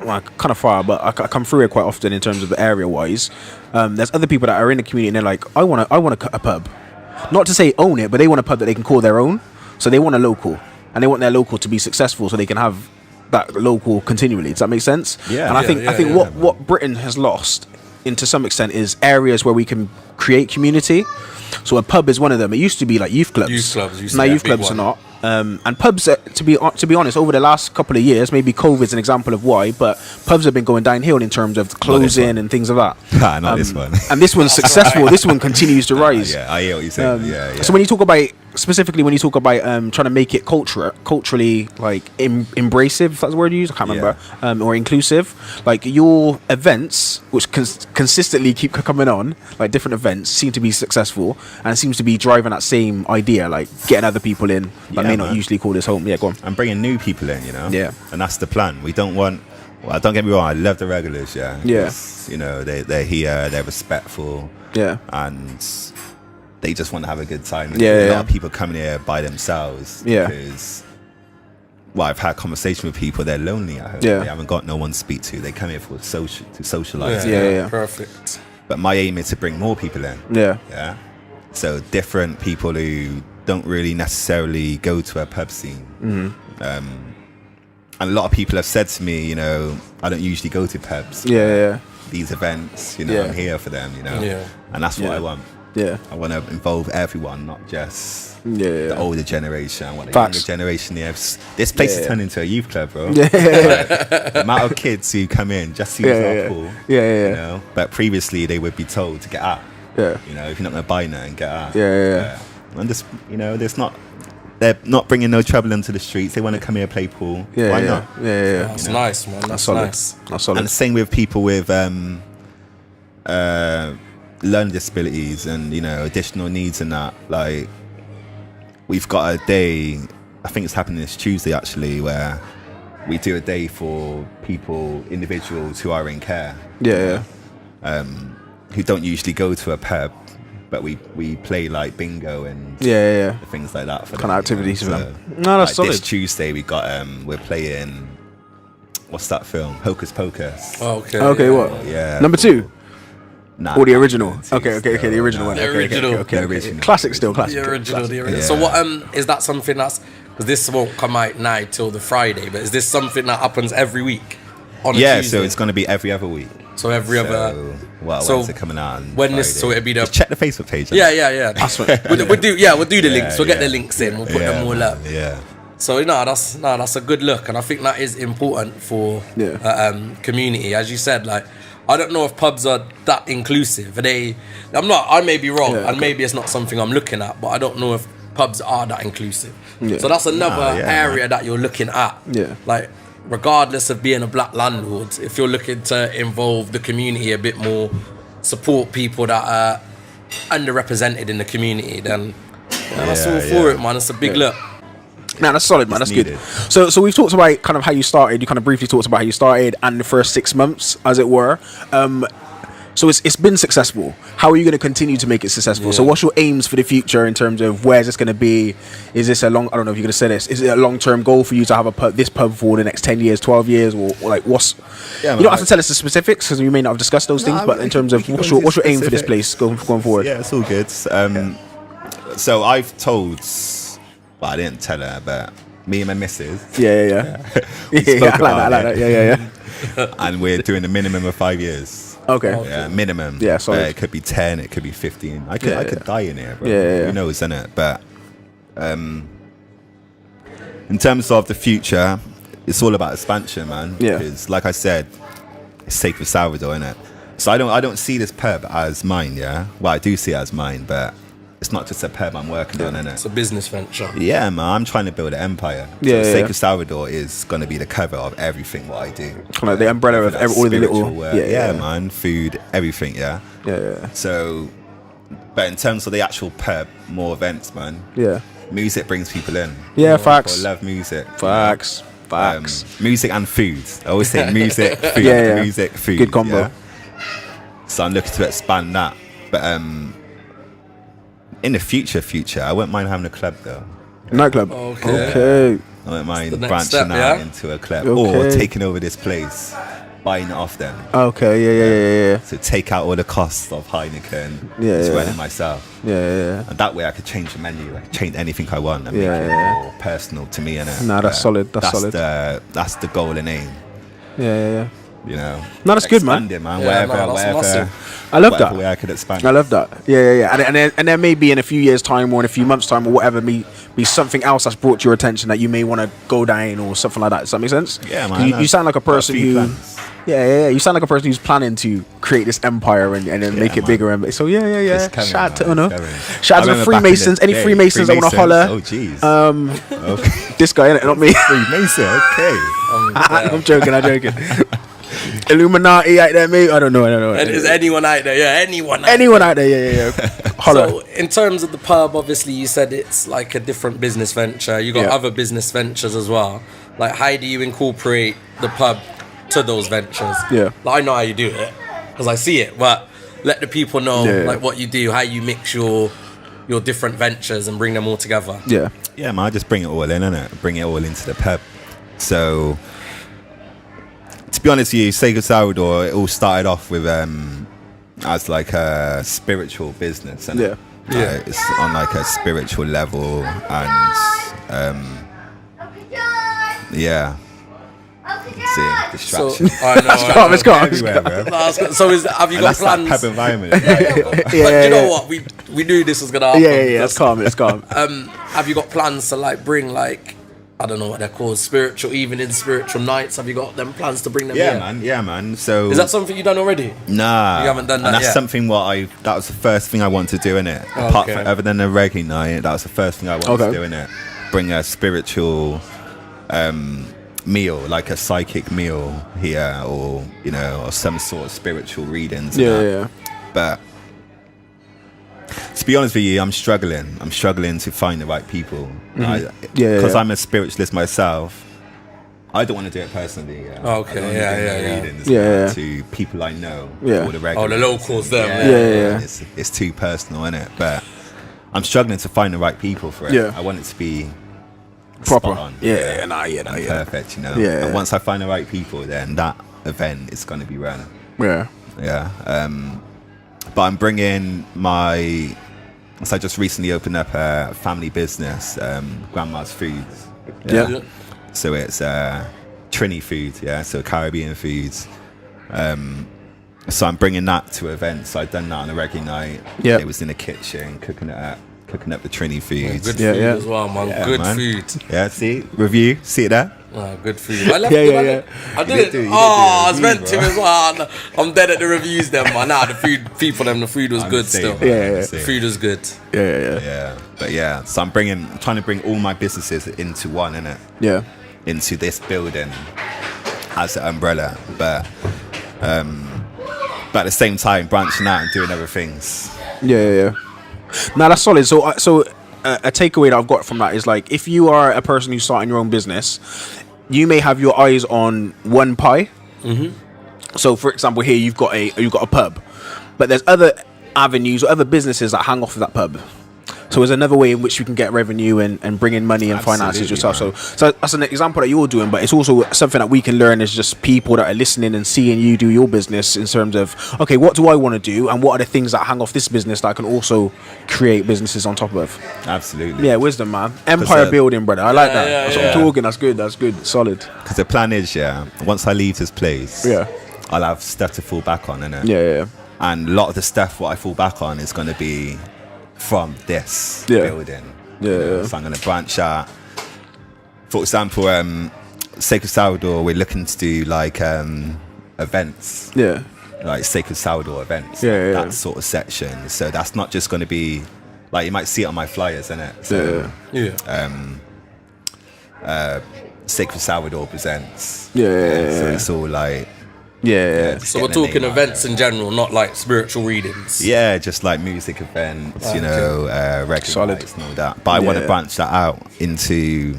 kind of far, but I come through here quite often in terms of the area wise. There's other people that are in the community and they're like, I want a pub, not to say own it, but they want a pub that they can call their own. So they want a local. And they want their local to be successful, so they can have that local continually. Does that make sense? Yeah. And I think what Britain has lost, to some extent, is areas where we can create community. So a pub is one of them. It used to be like youth clubs. Now youth clubs are not. And pubs, to be honest, over the last couple of years, maybe COVID's an example of why, but pubs have been going downhill in terms of closing and things like that. Not this one. And this one's successful. This one continues to rise. I hear what you're saying. So when you talk about, specifically when you talk about trying to make it culturally like embracive, if that's the word you use, I can't remember, or inclusive, like your events, which consistently keep coming on, like different events, seem to be successful, and it seems to be driving that same idea, like getting other people in that may not usually call this home. Yeah, go on. And bringing new people in, you know? Yeah. And that's the plan. We don't want Well, don't get me wrong, I love the regulars, yeah. Yeah. You know, they're here, they're respectful. Yeah. And they just want to have a good time. Yeah, a lot of people coming here by themselves. Yeah. Because, well, I've had conversation with people, they're lonely at home. Yeah. They haven't got no one to speak to. They come here to socialise. Yeah. Perfect. But my aim is to bring more people in. Yeah. Yeah. So different people who don't really necessarily go to a pub scene. And a lot of people have said to me, you know, I don't usually go to pubs. Yeah. These events, you know, I'm here for them, you know. Yeah. And that's what I want. Yeah. I want to involve everyone, not just the older generation. I want the Facts. younger generation here. This place has turned into a youth club, bro. Yeah. The amount of kids who come in just to use our pool. Yeah. You know? But previously they would be told to get out. Yeah. You know, if you're not going to buy nothing, get out. Yeah. And just, you know, they're not bringing no trouble into the streets. They want to come here, play pool. Why not? Yeah. That's nice, man. That's solid. nice. That's solid. And the same with people with learning disabilities and, you know, additional needs and that. Like, we've got a day, I think it's happening this Tuesday actually, where we do a day for individuals who are in care. Who don't usually go to a pub, but we play like bingo and things like that for kind of activities for them. No, that's solid. This Tuesday we got we're playing, what's that film? Hocus Pocus. Okay, what? Yeah. Number 2? Nah, Or the original? Okay, still, the original one. The original. Okay. The original. Classic still, classic. The original. Yeah. So what is that something that's, because this won't come out now till the Friday, but is this something that happens every week on a Tuesday? So it's going to be every other week. So every other. When's it coming out? On when Friday? this, so it'll be the. Just check the Facebook page. Yeah. That's what we'll do the links. We'll get the links in. We'll put them all up. Yeah. So that's a good look, and I think that is important for community. As you said, like, I don't know if pubs are that inclusive. I may be wrong, and maybe it's not something I'm looking at, but I don't know if pubs are that inclusive. So that's another area that you're looking at. Like, regardless of being a black landlord, if you're looking to involve the community a bit more, support people that are underrepresented in the community, then that's all for it, man. It's a big look. No, that's solid, man. That's good. So we've talked about kind of how you started. You kind of briefly talked about how you started and the first 6 months, as it were. So it's been successful. How are you going to continue to make it successful? So what's your aims for the future in terms of where's this going to be? Is this I don't know if you're going to say this. Is it a long-term goal for you to have this pub for the next 10 years, 12 years, or like what's? You don't have to tell us the specifics because we may not have discussed those things. But in terms of what's your aim for this place going forward? Yeah, it's all good. So I've told. Well, I didn't tell her, but me and my missus. Yeah. I like that. Yeah. And we're doing a minimum of 5 years. Okay. Yeah, minimum. Yeah, so it could be 10, it could be 15. I could die in here, bro. Yeah. Who knows, innit? But in terms of the future, it's all about expansion, man. Yeah. Because, like I said, it's Sacred Salvador, innit? So I don't see this pub as mine, yeah? Well, I do see it as mine, but it's not just a pub I'm working on, innit? It's a business venture. Yeah, man. I'm trying to build an empire. Sacred Salvador is going to be the cover of everything what I do. Kind of the umbrella of all the little... man. Food, everything, yeah. So, but in terms of the actual pub, more events, man. Yeah. Music brings people in. Yeah, facts. I love music. Facts. Music and food. I always say music, food. Music, food. Good combo. Yeah? So I'm looking to expand that. But in the future, I wouldn't mind having a club though. Nightclub. Okay. I wouldn't mind branching out into a club or taking over this place, buying it off them. Okay, yeah. So take out all the costs of Heineken, just run it myself. Yeah. And that way I could change the menu, I could change anything I want and make it more personal to me. Nah, that's solid. That's solid. That's the goal and aim. Yeah. You know, no, that's good, man. Wherever I love that. Way I could expand. I love that. Yeah. And there may be in a few years' time or in a few months' time or whatever, be something else that's brought to your attention that you may want to go down or something like that. Does that make sense? Yeah, man. You sound like a person who. Yeah. You sound like a person who's planning to create this empire and then make it bigger. And so yeah. Shout out to Shout out to the Freemasons. Any Freemasons that want to holler? Oh jeez. Okay. This guy, innit? Not me. Freemason. Okay. I'm joking. Illuminati out there, mate. I don't know. And is anyone out there? Yeah, anyone out there. Yeah. Holla. So, in terms of the pub, obviously, you said it's like a different business venture. You got other business ventures as well. Like, how do you incorporate the pub to those ventures. Yeah. Like, I know how you do it because I see it, but let the people know like what you do, how you mix your different ventures and bring them all together. Yeah. Yeah, man, I just bring it all in, innit? Bring it all into the pub. So, to be honest with you, Sacred Salvador, it all started off with as like a spiritual business, and it's on like a spiritual level, and see, distraction. So, I know. Let's go. Everywhere, bro. So have you got And that's that plans? pub environment. But you know what? We knew this was gonna happen. Yeah. It's calm. Have you got plans to like bring like, I don't know what they're called, spiritual evenings, spiritual nights? Have you got them plans to bring them here? Yeah, man. So is that something you've done already? Nah, you haven't done that and that's yet? something that was the first thing I wanted to do in it. Apart from other than the reggae night, that was the first thing I wanted to do in it. Bring a spiritual meal, like a psychic meal here, or or some sort of spiritual readings. Yeah. But to be honest with you, I'm struggling to find the right people. Because I'm a spiritualist myself. I don't want to do it personally. Readings to people I know. Yeah. Or the regulars. The locals, them. Yeah. It's too personal, isn't it? But I'm struggling to find the right people for it. Yeah. I want it to be Proper. spot on. Perfect, Yeah. And once I find the right people, then that event is going to be run. Yeah. But I'm bringing so I just recently opened up a family business, Grandma's Foods. Yeah. So it's Trini food, so Caribbean foods. So I'm bringing that to events. So I've done that on a reggae night. Yeah. It was in the kitchen, cooking up the Trini food. Good food as well, man. Good food. Yeah, see it there? Good food. I left I did it. I was meant to as well. I'm dead at the reviews then, man. Nah, the food was good still. Yeah. The food was good. Yeah. But so I'm trying to bring all my businesses into one, innit? Yeah. Into this building as an umbrella. But at the same time branching out and doing other things. Yeah. Now that's solid. So a takeaway that I've got from that is like, if you are a person who's starting your own business, you may have your eyes on one pie. Mm-hmm. So for example, here you've got a pub, but there's other avenues or other businesses that hang off of that pub. So there's another way in which you can get revenue and bring in money and finances yourself. So that's an example that you're doing, but it's also something that we can learn as just people that are listening and seeing you do your business in terms of, okay, what do I want to do and what are the things that hang off this business that I can also create businesses on top of? Absolutely. Yeah, wisdom, man. Empire building, brother. I like that. That's what I'm talking. That's good. Solid. Because the plan is, once I leave this place, I'll have stuff to fall back on, innit? Yeah. And a lot of the stuff what I fall back on is going to be from this building. So I'm going to branch out. For example, Sacred Salvador, we're looking to do like events. Yeah. Like Sacred Salvador events. That sort of section. So that's not just going to be like, you might see it on my flyers, innit? So, Sacred Salvador presents. So it's all like. So we're talking events in general, not like spiritual readings. Yeah, just like music events, regular nights and all that. But I want to branch that out into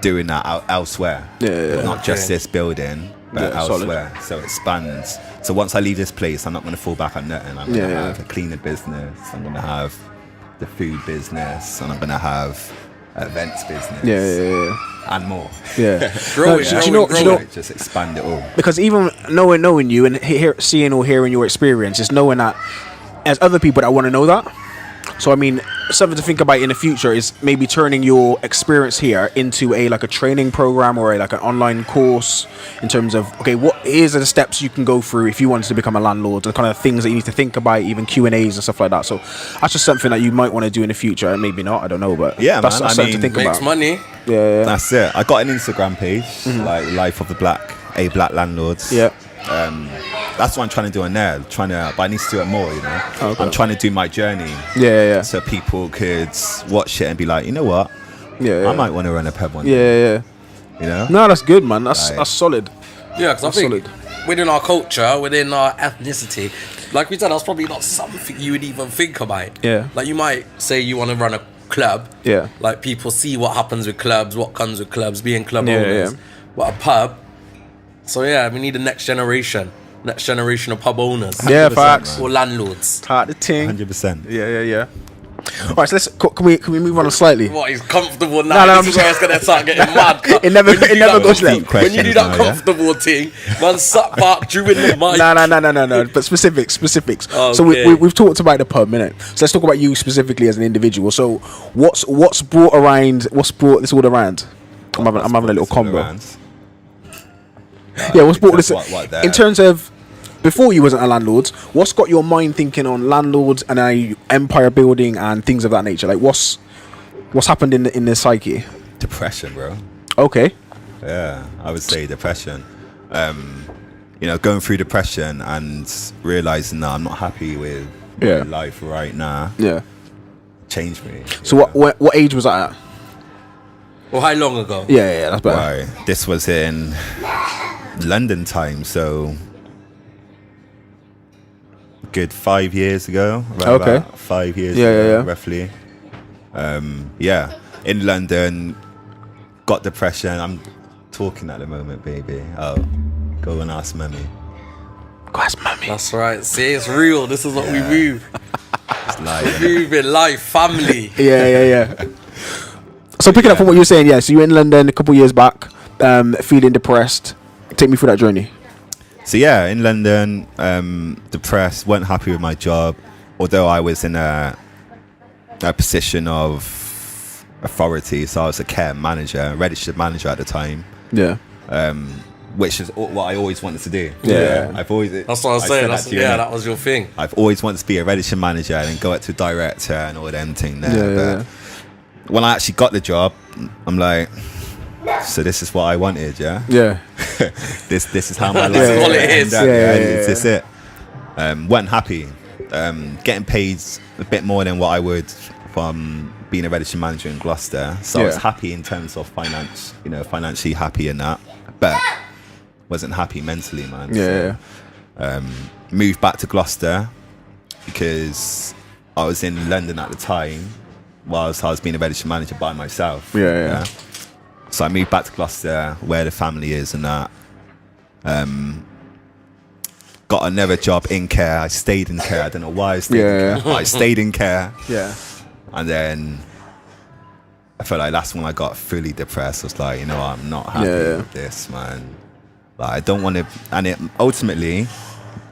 doing that elsewhere. Not just this building, but elsewhere. So it expands. So once I leave this place, I'm not going to fall back on nothing. I'm going to have a cleaner business. I'm going to have the food business, and I'm going to have events business. And more. Just expand it all. Because even knowing you and seeing or hearing your experience is knowing that there's other people that want to know that. So I mean, something to think about in the future is maybe turning your experience here into a training program or like an online course in terms of, okay, here's the steps you can go through if you wanted to become a landlord, the kind of things that you need to think about, even Q&As and stuff like that. So that's just something that you might want to do in the future, and maybe not, I don't know, but that's something to think about. Makes money. Yeah. That's it. I got an Instagram page, like Life of the Black Landlords. Yeah. That's what I'm trying to do on there. But I need to do it more, Okay. I'm trying to do my journey. Yeah. So people could watch it and be like, you know what? I might want to run a pub one day. Yeah. No, that's good, man. That's solid. Yeah, because I think within our culture, within our ethnicity, like we said, that's probably not something you would even think about. Yeah. Like you might say you want to run a club. Yeah. Like people see what happens with clubs, what comes with clubs, being club owners. But a pub, So yeah, we need the next generation of pub owners. Yeah, facts. Or landlords. Part the ting. 100%. Yeah. All right, so can we move on slightly? What, he's comfortable now? No, This is where it's gonna start getting mad. It never goes left. When you do that comfortable thing, man, sat back during the mic. No. But specifics. Okay. So we've talked about the pub, innit? So let's talk about you specifically as an individual. So what's brought this all around? I'm having a little combo. Yeah, what's brought this in terms of before you wasn't a landlord? What's got your mind thinking on landlords and empire building and things of that nature? Like what's happened in the psyche? Depression, bro. Okay. Yeah, I would say depression. Going through depression and realizing that I'm not happy with my life right now. Yeah. Changed me. So what age was that at? Well, how long ago? Yeah, that's better. Right. This was in London time, so good 5 years ago. Okay. About 5 years ago, yeah. roughly. In London, got depression. I'm talking at the moment, baby. Oh, go and ask mummy. Go ask mummy. That's right. See, it's real. This is what we move. It's life. We move in life, family. Yeah. So picking up from what you were saying, so you were in London a couple of years back, feeling depressed. Take me through that journey. So in London, depressed, weren't happy with my job, although I was in a position of authority. So I was a care manager, registered manager at the time. Yeah. Which is what I always wanted to do. Yeah. That's what I was saying. That was your thing. I've always wanted to be a registered manager and then go up to director and all them things there. But when I actually got the job, I'm like, so this is what I wanted, yeah? Yeah. This is how my life is all it is. This is it. Wasn't happy. Getting paid a bit more than what I would from being a registered manager in Gloucester. So I was happy in terms of finance, financially happy in that. But wasn't happy mentally, man. So, moved back to Gloucester because I was in London at the time whilst I was being a registered manager by myself. Yeah. So I moved back to Gloucester where the family is and that. Got another job in care. I stayed in care. I don't know why I stayed in care. I stayed in care. Yeah. And then I felt like that's when I got fully depressed. I was like, I'm not happy with this, man. Like, I don't want to. And ultimately,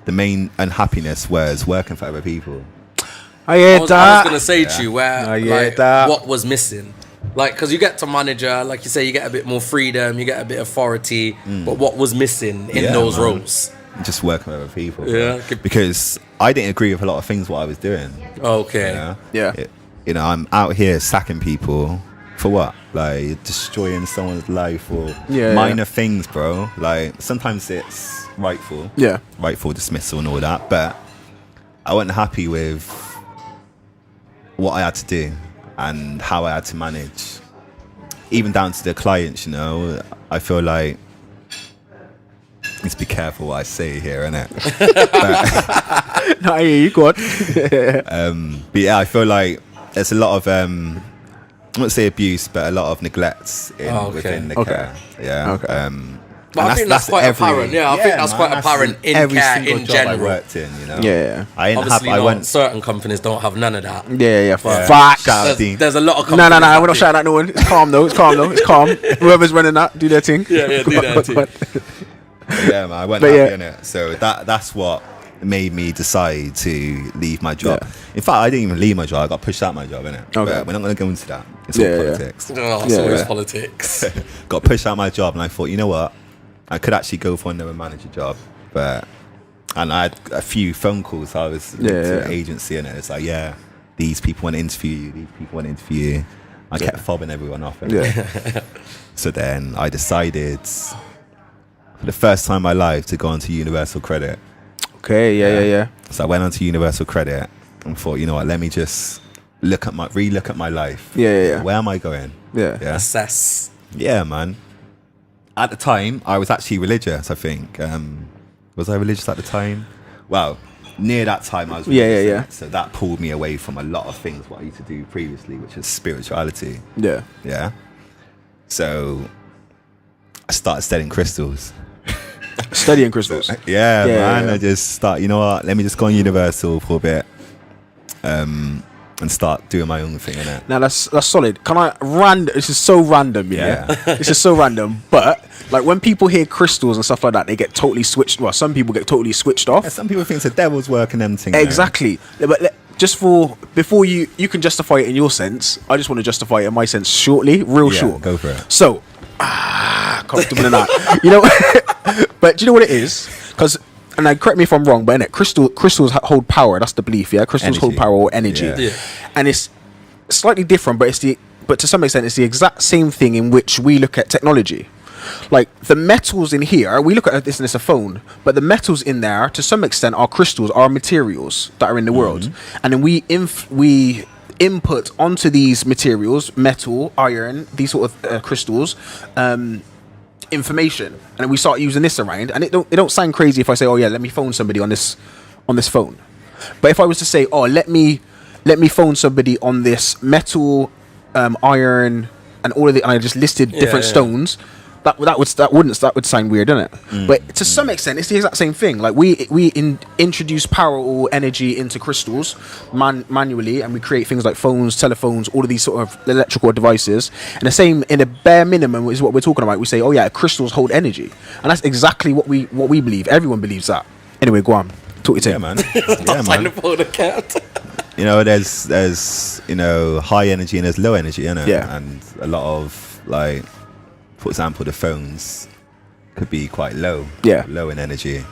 the main unhappiness was working for other people. I was going to say to you what was missing. Like, because you get to manager, like you say, you get a bit more freedom, you get a bit of authority, but what was missing in those roles? Just working with other people. Yeah. Because I didn't agree with a lot of things what I was doing. Okay. I'm out here sacking people for what? Like, destroying someone's life or minor things, bro. Like, sometimes it's rightful dismissal and all that, but I wasn't happy with what I had to do and how I had to manage, even down to the clients. I feel like, let's be careful what I say here, innit? No, I hear you, go on. But yeah, I feel like there's a lot of I won't say abuse, but a lot of neglect within the care. Yeah. Okay. But I think that's quite apparent. Yeah, I think that's quite apparent in every care single in job general. I worked in, Yeah. Obviously, certain companies don't have none of that. Yeah. Facts. There's a lot of companies. No, we're not shouting at no one. It's calm though. It's calm. Whoever's running that, do their thing. Yeah, do their thing. Yeah, man, I went happy in it. So that's what made me decide to leave my job. In fact, I didn't even leave my job. I got pushed out my job, innit? Okay. But we're not going to go into that. It's all politics. It's always politics. Got pushed out my job, and I thought, you know what? I could actually go for another manager job, and I had a few phone calls. I was to an agency, and it's like, these people want to interview you. These people want to interview you. I kept fobbing everyone off. So then I decided, for the first time in my life, to go onto Universal Credit. Okay, yeah. So I went onto Universal Credit and thought, you know what? Let me just relook at my life. Yeah. Where am I going? Yeah. Assess. Yeah, man. At the time, I was actually religious, I think. Was I religious at the time? Well, near that time, I was religious. Yeah. So that pulled me away from a lot of things what I used to do previously, which is spirituality. Yeah. So I started studying crystals. Studying crystals. Yeah, man. I just start, you know what, let me just go on Universal for a bit. And start doing my own thing, innit? Now that's solid. This is so random, yeah. This is so random, but like when people hear crystals and stuff like that, they get totally switched. Well, some people get totally switched off. Yeah, some people think it's the devil's work and them things. Exactly. But just before you can justify it in your sense, I just want to justify it in my sense shortly, short. Go for it. So, comfortable in that, you know. But do you know what it is? Because. And correct me if I'm wrong, but innit, crystals hold power. That's the belief, yeah. Crystals hold power or energy, and it's slightly different, but to some extent, it's the exact same thing in which we look at technology. Like the metals in here, we look at this and it's a phone, but the metals in there, to some extent, are crystals, are materials that are in the world, and then we input onto these materials, metal, iron, these sort of crystals. Information, and we start using this around, and it don't sound crazy if I say, oh yeah, let me phone somebody on this phone. But if I was to say, oh, let me phone somebody on this metal, iron, and all of the, and I just listed different stones, that would sound weird, doesn't it? But to some extent, it's the exact same thing. Like we introduce power or energy into crystals manually, and we create things like phones, telephones, all of these sort of electrical devices. And the same, in a bare minimum, is what we're talking about. We say, oh yeah, crystals hold energy, and that's exactly what we believe. Everyone believes that. Anyway, go on, talk your team. Yeah, man. You know, there's high energy and there's low energy, innit? Yeah. And a lot of, like, for example, the phones could be quite low in energy.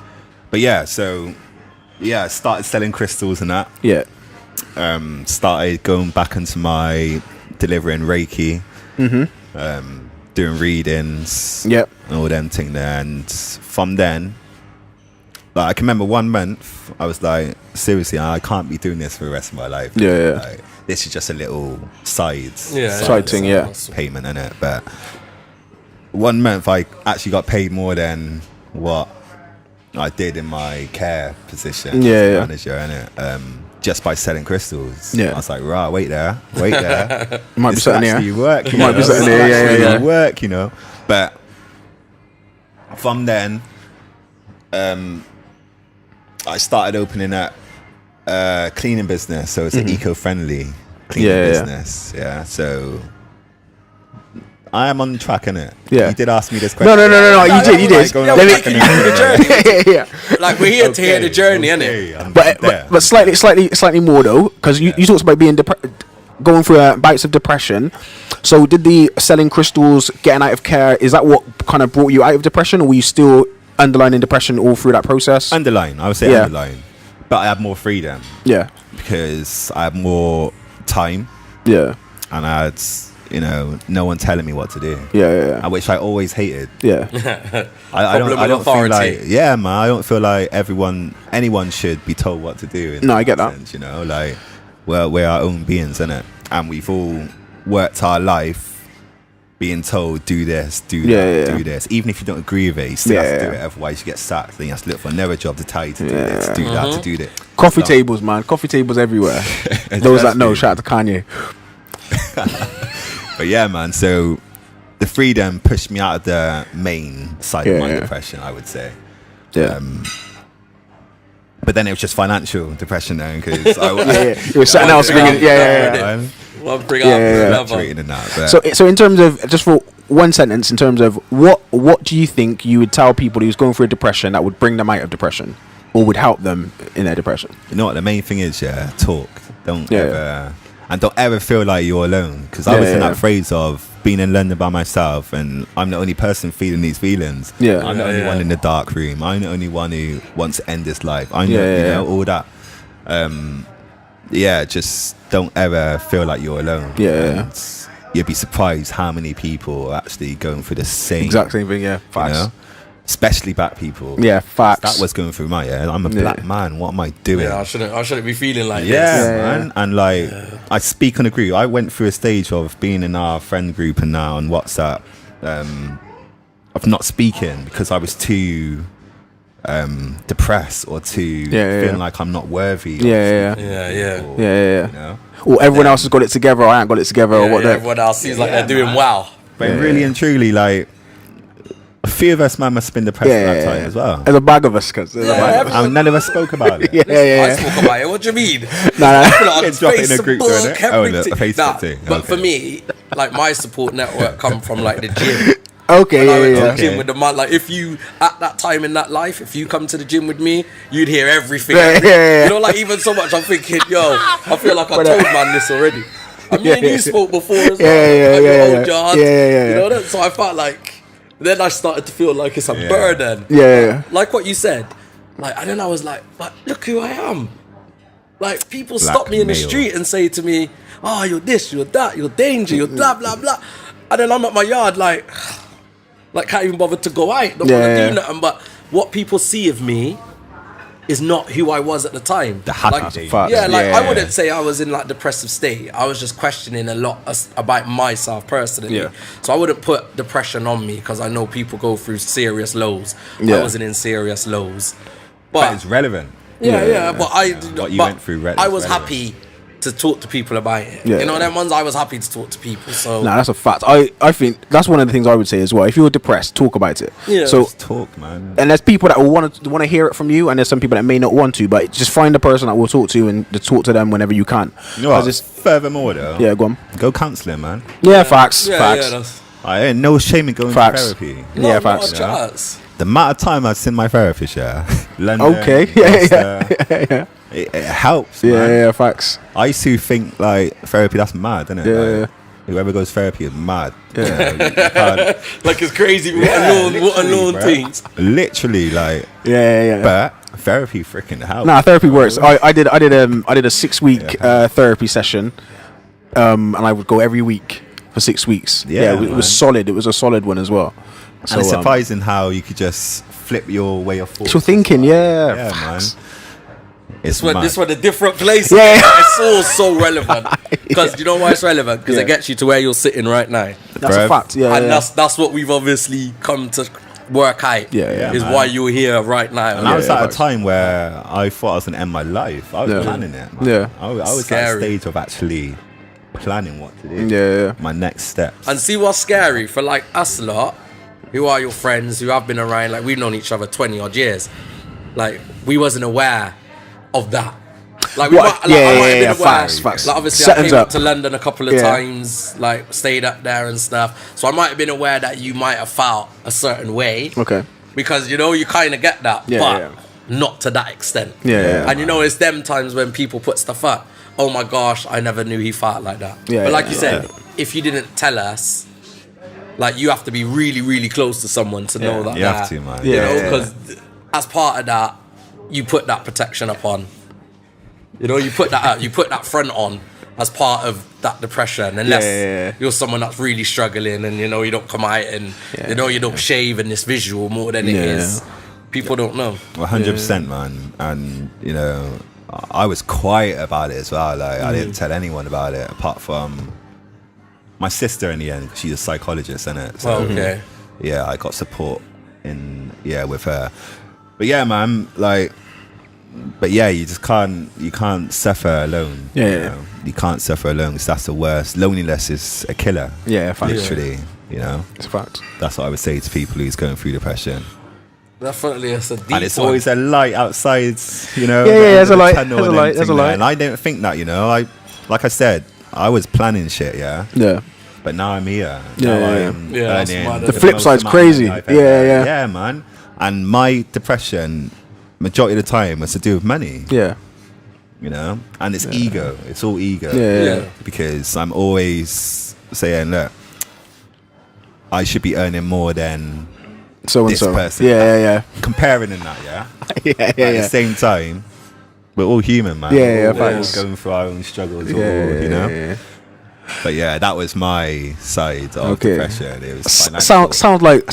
But started selling crystals and that. Started going back into my delivering Reiki, doing readings, and all them thing there. And from then, like, I can remember 1 month I was like, seriously, I can't be doing this for the rest of my life. Like, this is just a little side thing, payment, innit? But 1 month I actually got paid more than what I did in my care position as a manager, innit? Just by selling crystals. I was like, right, wait there. Might be something here. Work, you might be something here, work, you know. But from then, I started opening up cleaning business, so it's an eco-friendly cleaning business. So I am on track, innit? You did ask me this question. No, you did. Like, we're here to hear the journey, innit? But slightly more though, because you talked about being going through bouts of depression. So did the selling crystals, getting out of care, is that what kind of brought you out of depression, or were you still underlying depression all through that process? Underlying, I would say underlying. But I had more freedom. Because I had more time. And I had, no one telling me what to do. Which I always hated. I don't feel like, man, I don't feel like anyone should be told what to do. No, I get that. Sense, like, well, we're our own beings, innit? And we've all worked our life being told, do this, do that, do this. Even if you don't agree with it, you still have to do it. Otherwise, you get sacked. Then you have to look for another job to tell you to do this, do that, to do this. Coffee tables, man. Coffee tables everywhere. Those that know, shout out to Kanye. But yeah, man. So the freedom pushed me out of the main side of my depression, I would say. But then it was just financial depression then, because it was something else. So in terms of, just for one sentence, in terms of what do you think you would tell people who's going through a depression that would bring them out of depression or would help them in their depression? You know what the main thing is? Talk. Don't ever feel like you're alone, because I was in that phase of being in London by myself, and I'm the only person feeling these feelings. I'm the only one in the dark room. I'm the only one who wants to end this life. I know, all that. Just don't ever feel like you're alone. You'd be surprised how many people are actually going through the exact same thing. Facts. Especially black people. Facts. That was going through my head. I'm a black man. What am I doing? I shouldn't be feeling like this. Man. And like, I speak on a group. I went through a stage of being in our friend group and now on WhatsApp, of not speaking because I was too depressed or too feeling like I'm not worthy. Or everyone else has got it together. I ain't got it together. Or what? Everyone else seems like they're doing well. But really and truly, like, few of us, man, must have been depressed at that time as well. There's a bag of us, cuz. And none of us spoke about it. I spoke about it. What do you mean? Drop it in a group, But for me, like my support network come from like the gym. Okay, I went to the gym with the man. Like if you at that time in that life, if you come to the gym with me, you'd hear everything. You know, like even so much. I'm thinking, yo, I feel like I told man this already. I mean, you spoke before as well. You know that. So I felt like then I started to feel like it's a burden. Like what you said. Like and then I was like, look who I am. Like people stop me in the street and say to me, "Oh, you're this, you're that, you're danger, you're blah blah blah," and then I'm at my yard like can't even bother to go out, don't want to do nothing. But what people see of me is not who I was at the time. The happy days. I wouldn't say I was in like depressive state. I was just questioning a lot about myself personally. So I wouldn't put depression on me because I know people go through serious lows. I wasn't in serious lows, but it's relevant. But you went through. I was happy to talk to people about it. You know, them ones I was happy to talk to people. So that's a fact. I think that's one of the things I would say as well. If you're depressed, talk about it. So just talk, man. And there's people that will want to hear it from you, and there's some people that may not want to. But just find a person that will talk to you and to talk to them whenever you can. You know what? Furthermore, though, go on. Go counselling, man. Facts. I ain't no shame in going to therapy. Facts. The amount of time I've seen my therapist, London, it helps. Facts. I used to think like therapy, that's mad, isn't it? Whoever goes therapy is mad. Like it's crazy. What a known thing. Literally, like But therapy freaking helps. Therapy works. I did a 6-week therapy session, and I would go every week for 6 weeks. It was solid. It was a solid one as well. And it's surprising how you could just flip your way of thought. So thinking, man. This one a different place. It's all so relevant. Because you know why it's relevant? Because it gets you to where you're sitting right now. That's a fact. And that's what we've obviously come to work out. Is why you're here right now. And I was at a time where I thought I was going to end my life. I was planning it. Man. I was at a stage of actually planning what to do. My next steps. And see what's scary for like us lot, who are your friends, who have been around, like we've known each other 20 odd years. Like we wasn't aware of that. Like we might have been aware. Facts. Like obviously I came up to London a couple of times, like stayed up there and stuff. So I might have been aware that you might have felt a certain way. Okay. Because you know you kind of get that, but not to that extent. And you know it's them times when people put stuff up. Oh my gosh, I never knew he felt like that. But like you said, if you didn't tell us, like you have to be really, really close to someone to know that. You have to, man. You know, because as part of that, you put that protection upon. You know, you put that up, you put that front on as part of that depression. Unless you're someone that's really struggling and you know you don't come out and you know you don't shave in this visual more than it is. People don't know. 100%, man. And you know, I was quiet about it as well. Like I didn't tell anyone about it apart from my sister in the end. She's a psychologist, innit? So I got support with her. But man, like, you just can't suffer alone. You know? You can't suffer alone because that's the worst. Loneliness is a killer. Literally, you know. It's a fact. That's what I would say to people who's going through depression. Definitely, it's a deep and it's always a light outside, you know. There's a light. There's a light. And I didn't think that, you know. Like I said, I was planning shit, but now I'm here. I'm earning the flip side's crazy. Yeah, man. And my depression, majority of the time, was to do with money. You know, and it's ego. It's all ego. Because I'm always saying, look, I should be earning more than so this and so. person. Comparing in that, At the same time, we're all human, man. We're all going through our own struggles, you know. But that was my side of depression. It was sounds like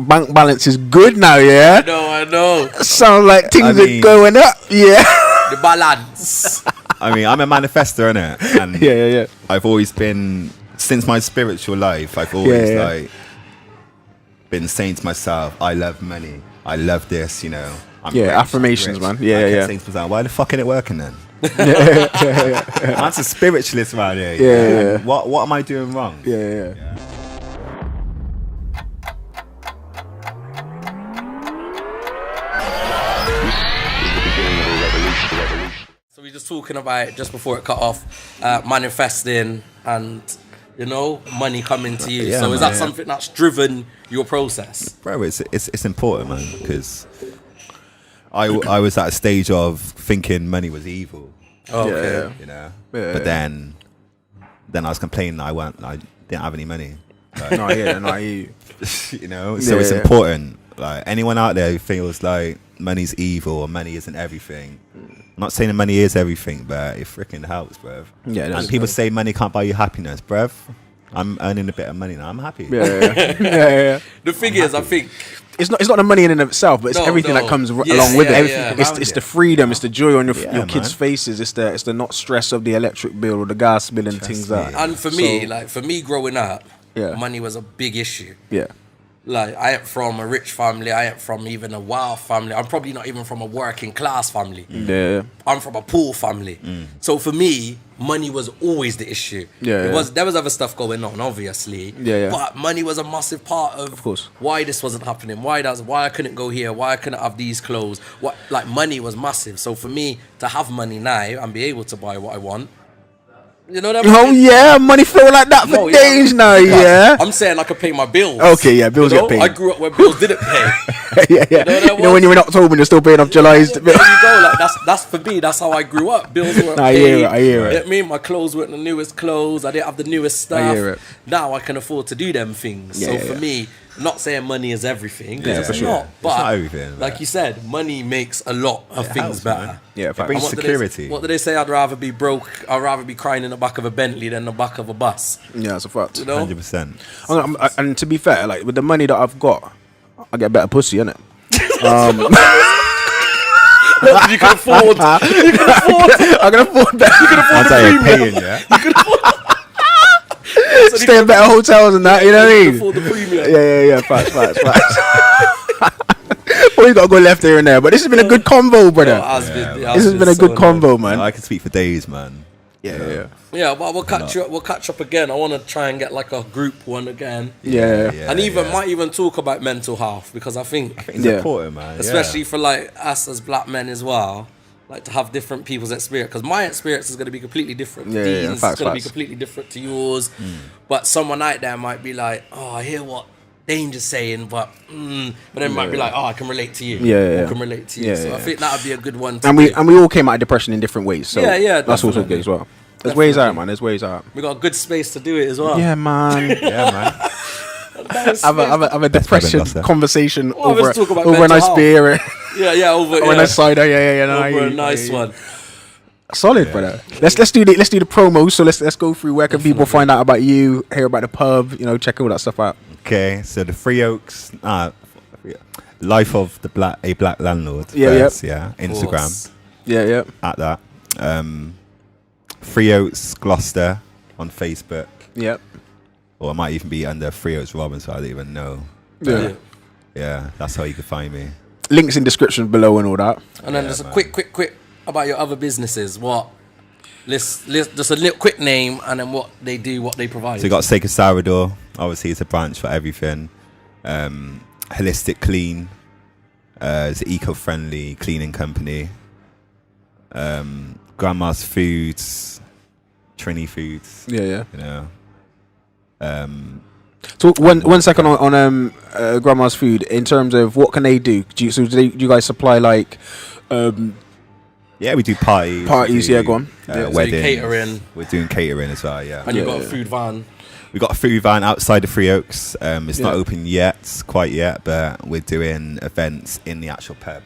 bank balance is good now. I know. Sounds like things are going up. The balance. I mean, I'm a manifestor, innit? And I've always been, since my spiritual life, I've always like been saying to myself, I love money. I love this, you know. I'm rich, affirmations, man. Saying to myself, why the fuck ain't it working then? I'm a spiritualist around here. What am I doing wrong? we were just talking about it just before it cut off, manifesting and, you know, money coming to you. So is that something that's driven your process? Bro, it's important, man, because I was at a stage of thinking money was evil. Okay. You know? Yeah. But then I was complaining I didn't have any money. Like, No, I hear you. you know, so it's important. Like, anyone out there who feels like money's evil or money isn't everything, I'm not saying that money is everything, but it freaking helps, bruv. Yeah, and people say money can't buy you happiness, bruv. I'm earning a bit of money now. I'm happy. Yeah. The thing is, I think it's not the money in and of itself, but it's everything that comes along with it. It's the freedom, it's the joy on your kids' faces, it's the not stress of the electric bill or the gas bill and things like that. And for me growing up, money was a big issue. Yeah. Like, I ain't from a rich family. I ain't from even a wealth family. I'm probably not even from a working class family. Yeah. I'm from a poor family. So for me, money was always the issue. There was other stuff going on, obviously. But money was a massive part of course, why this wasn't happening. Why I couldn't go here. Why I couldn't have these clothes. Money was massive. So for me to have money now and be able to buy what I want, you know what I mean? Oh yeah, money flow like that for days now. Yeah, I'm saying I could pay my bills. Okay, yeah, bills get paid. I grew up where bills didn't pay. You know when you're in October and you're still paying off July's. There you go. Like that's for me. That's how I grew up. Bills weren't paid. I hear it. You know what I mean? My clothes weren't the newest clothes. I didn't have the newest stuff. I hear it. Now I can afford to do them things. For me, not saying money is everything. Yeah, for sure. Not, but it's not everything. like you said, money makes a lot of things helps, better. Man. Yeah, it brings security. What do they say? I'd rather be broke. I'd rather be crying in the back of a Bentley than the back of a bus. Yeah, that's a fact. You know? 100%. And to be fair, like with the money that I've got, I get better pussy, innit? You can afford. You can afford. I can afford that. You can afford the premium. You can afford. Stay in better hotels and that, you know what I mean? Afford the premium. Yeah. Facts. Well, you got to go left here and there, but this has been a good combo, brother. This has been a good combo, man. I can speak for days, man. Yeah. Well, we'll catch up again. I want to try and get like a group one again. Might even talk about mental health, because I think it's important, man. Especially for like us as black men as well. Like to have different people's experience, because my experience is going to be completely different. Dean's is going to be completely different to yours. But someone out there might be like, "Oh, I hear what Danger's saying," but then might be like, "Oh, I can relate to you." I can relate to you. So I think that would be a good one. And we all came out of depression in different ways. So that's also good as well. There's ways out, man. There's ways out. We got a good space to do it as well. Yeah, man. Have a depression conversation over a nice beer. Over a nice cider. Over a nice one. Solid, brother. Let's do the promo. So let's go through where can people find out about you, hear about the pub, check all that stuff out. Okay, so the Three Oaks, life of the Black Landlord. Instagram. At that. Three Oaks Gloucester on Facebook. Yep. Or it might even be under Three Oaks Robin, so I don't even know. Yeah, that's how you can find me. Links in description below and all that. And then just a quick about your other businesses. Just a little quick name, and then what they do, what they provide. So you got Sacred Salvador. Obviously, it's a branch for everything. Holistic Clean. It's an eco-friendly cleaning company. Grandma's Foods. Trini Foods. Yeah. You know. So one second on Grandma's Food, in terms of what can they do? Do you guys supply like we do parties. Go on. Weddings. Catering. We're doing catering as well, yeah. And you've got a food van. We've got a food van outside the Three Oaks. It's not open quite yet, but we're doing events in the actual pub.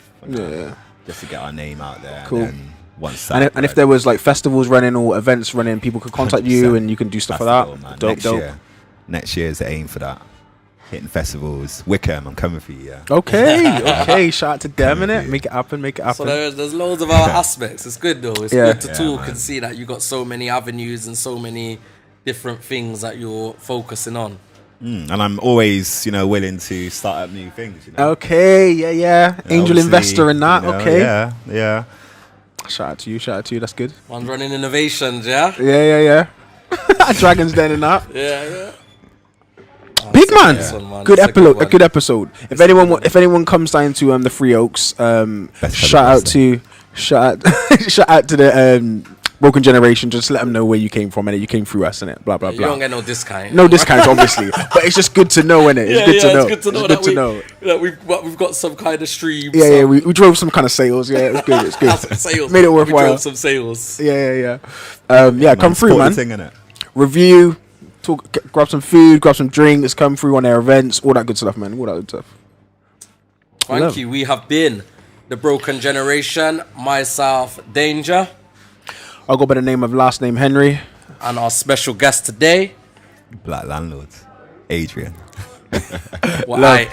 Just to get our name out there. Cool. And if there was like festivals running or events running, people could contact you and you can do stuff for that. Man. Dope. Next year's the aim for that. Hitting festivals. Wickham, I'm coming for you, yeah. Okay. Shout out to them, innit? Make it happen. So there's loads of other aspects. It's good though. It's good to talk and see that you got so many avenues and so many different things that you're focusing on. And I'm always, willing to start up new things. Okay, yeah. Angel investor in that. Okay. Yeah. Shout out to you. That's good. One's running innovations, yeah. Yeah. Dragon's Den and that. Yeah. Big man. Good episode. If anyone comes down to the Three Oaks, shout out to Shout out to the Broken Generation. Just let them know where you came from, and you came through us, innit? Blah blah blah. You don't get no discount. No discounts, obviously, but it's just good to know, innit? It's good to know. It's good to know that we've got some kind of stream. Yeah, we drove some kind of sales. Yeah, it's good. It's good. Sales. Made it worthwhile. We drove some sales. Yeah. Come through, man. Thing, Review, talk, grab some food, grab some drinks, come through on their events, all that good stuff, man. All that good stuff. Thank you. We have been the Broken Generation. Myself, Danger. I'll go by the name of last name Henry. And our special guest today, Black Landlord, Adrian. Well,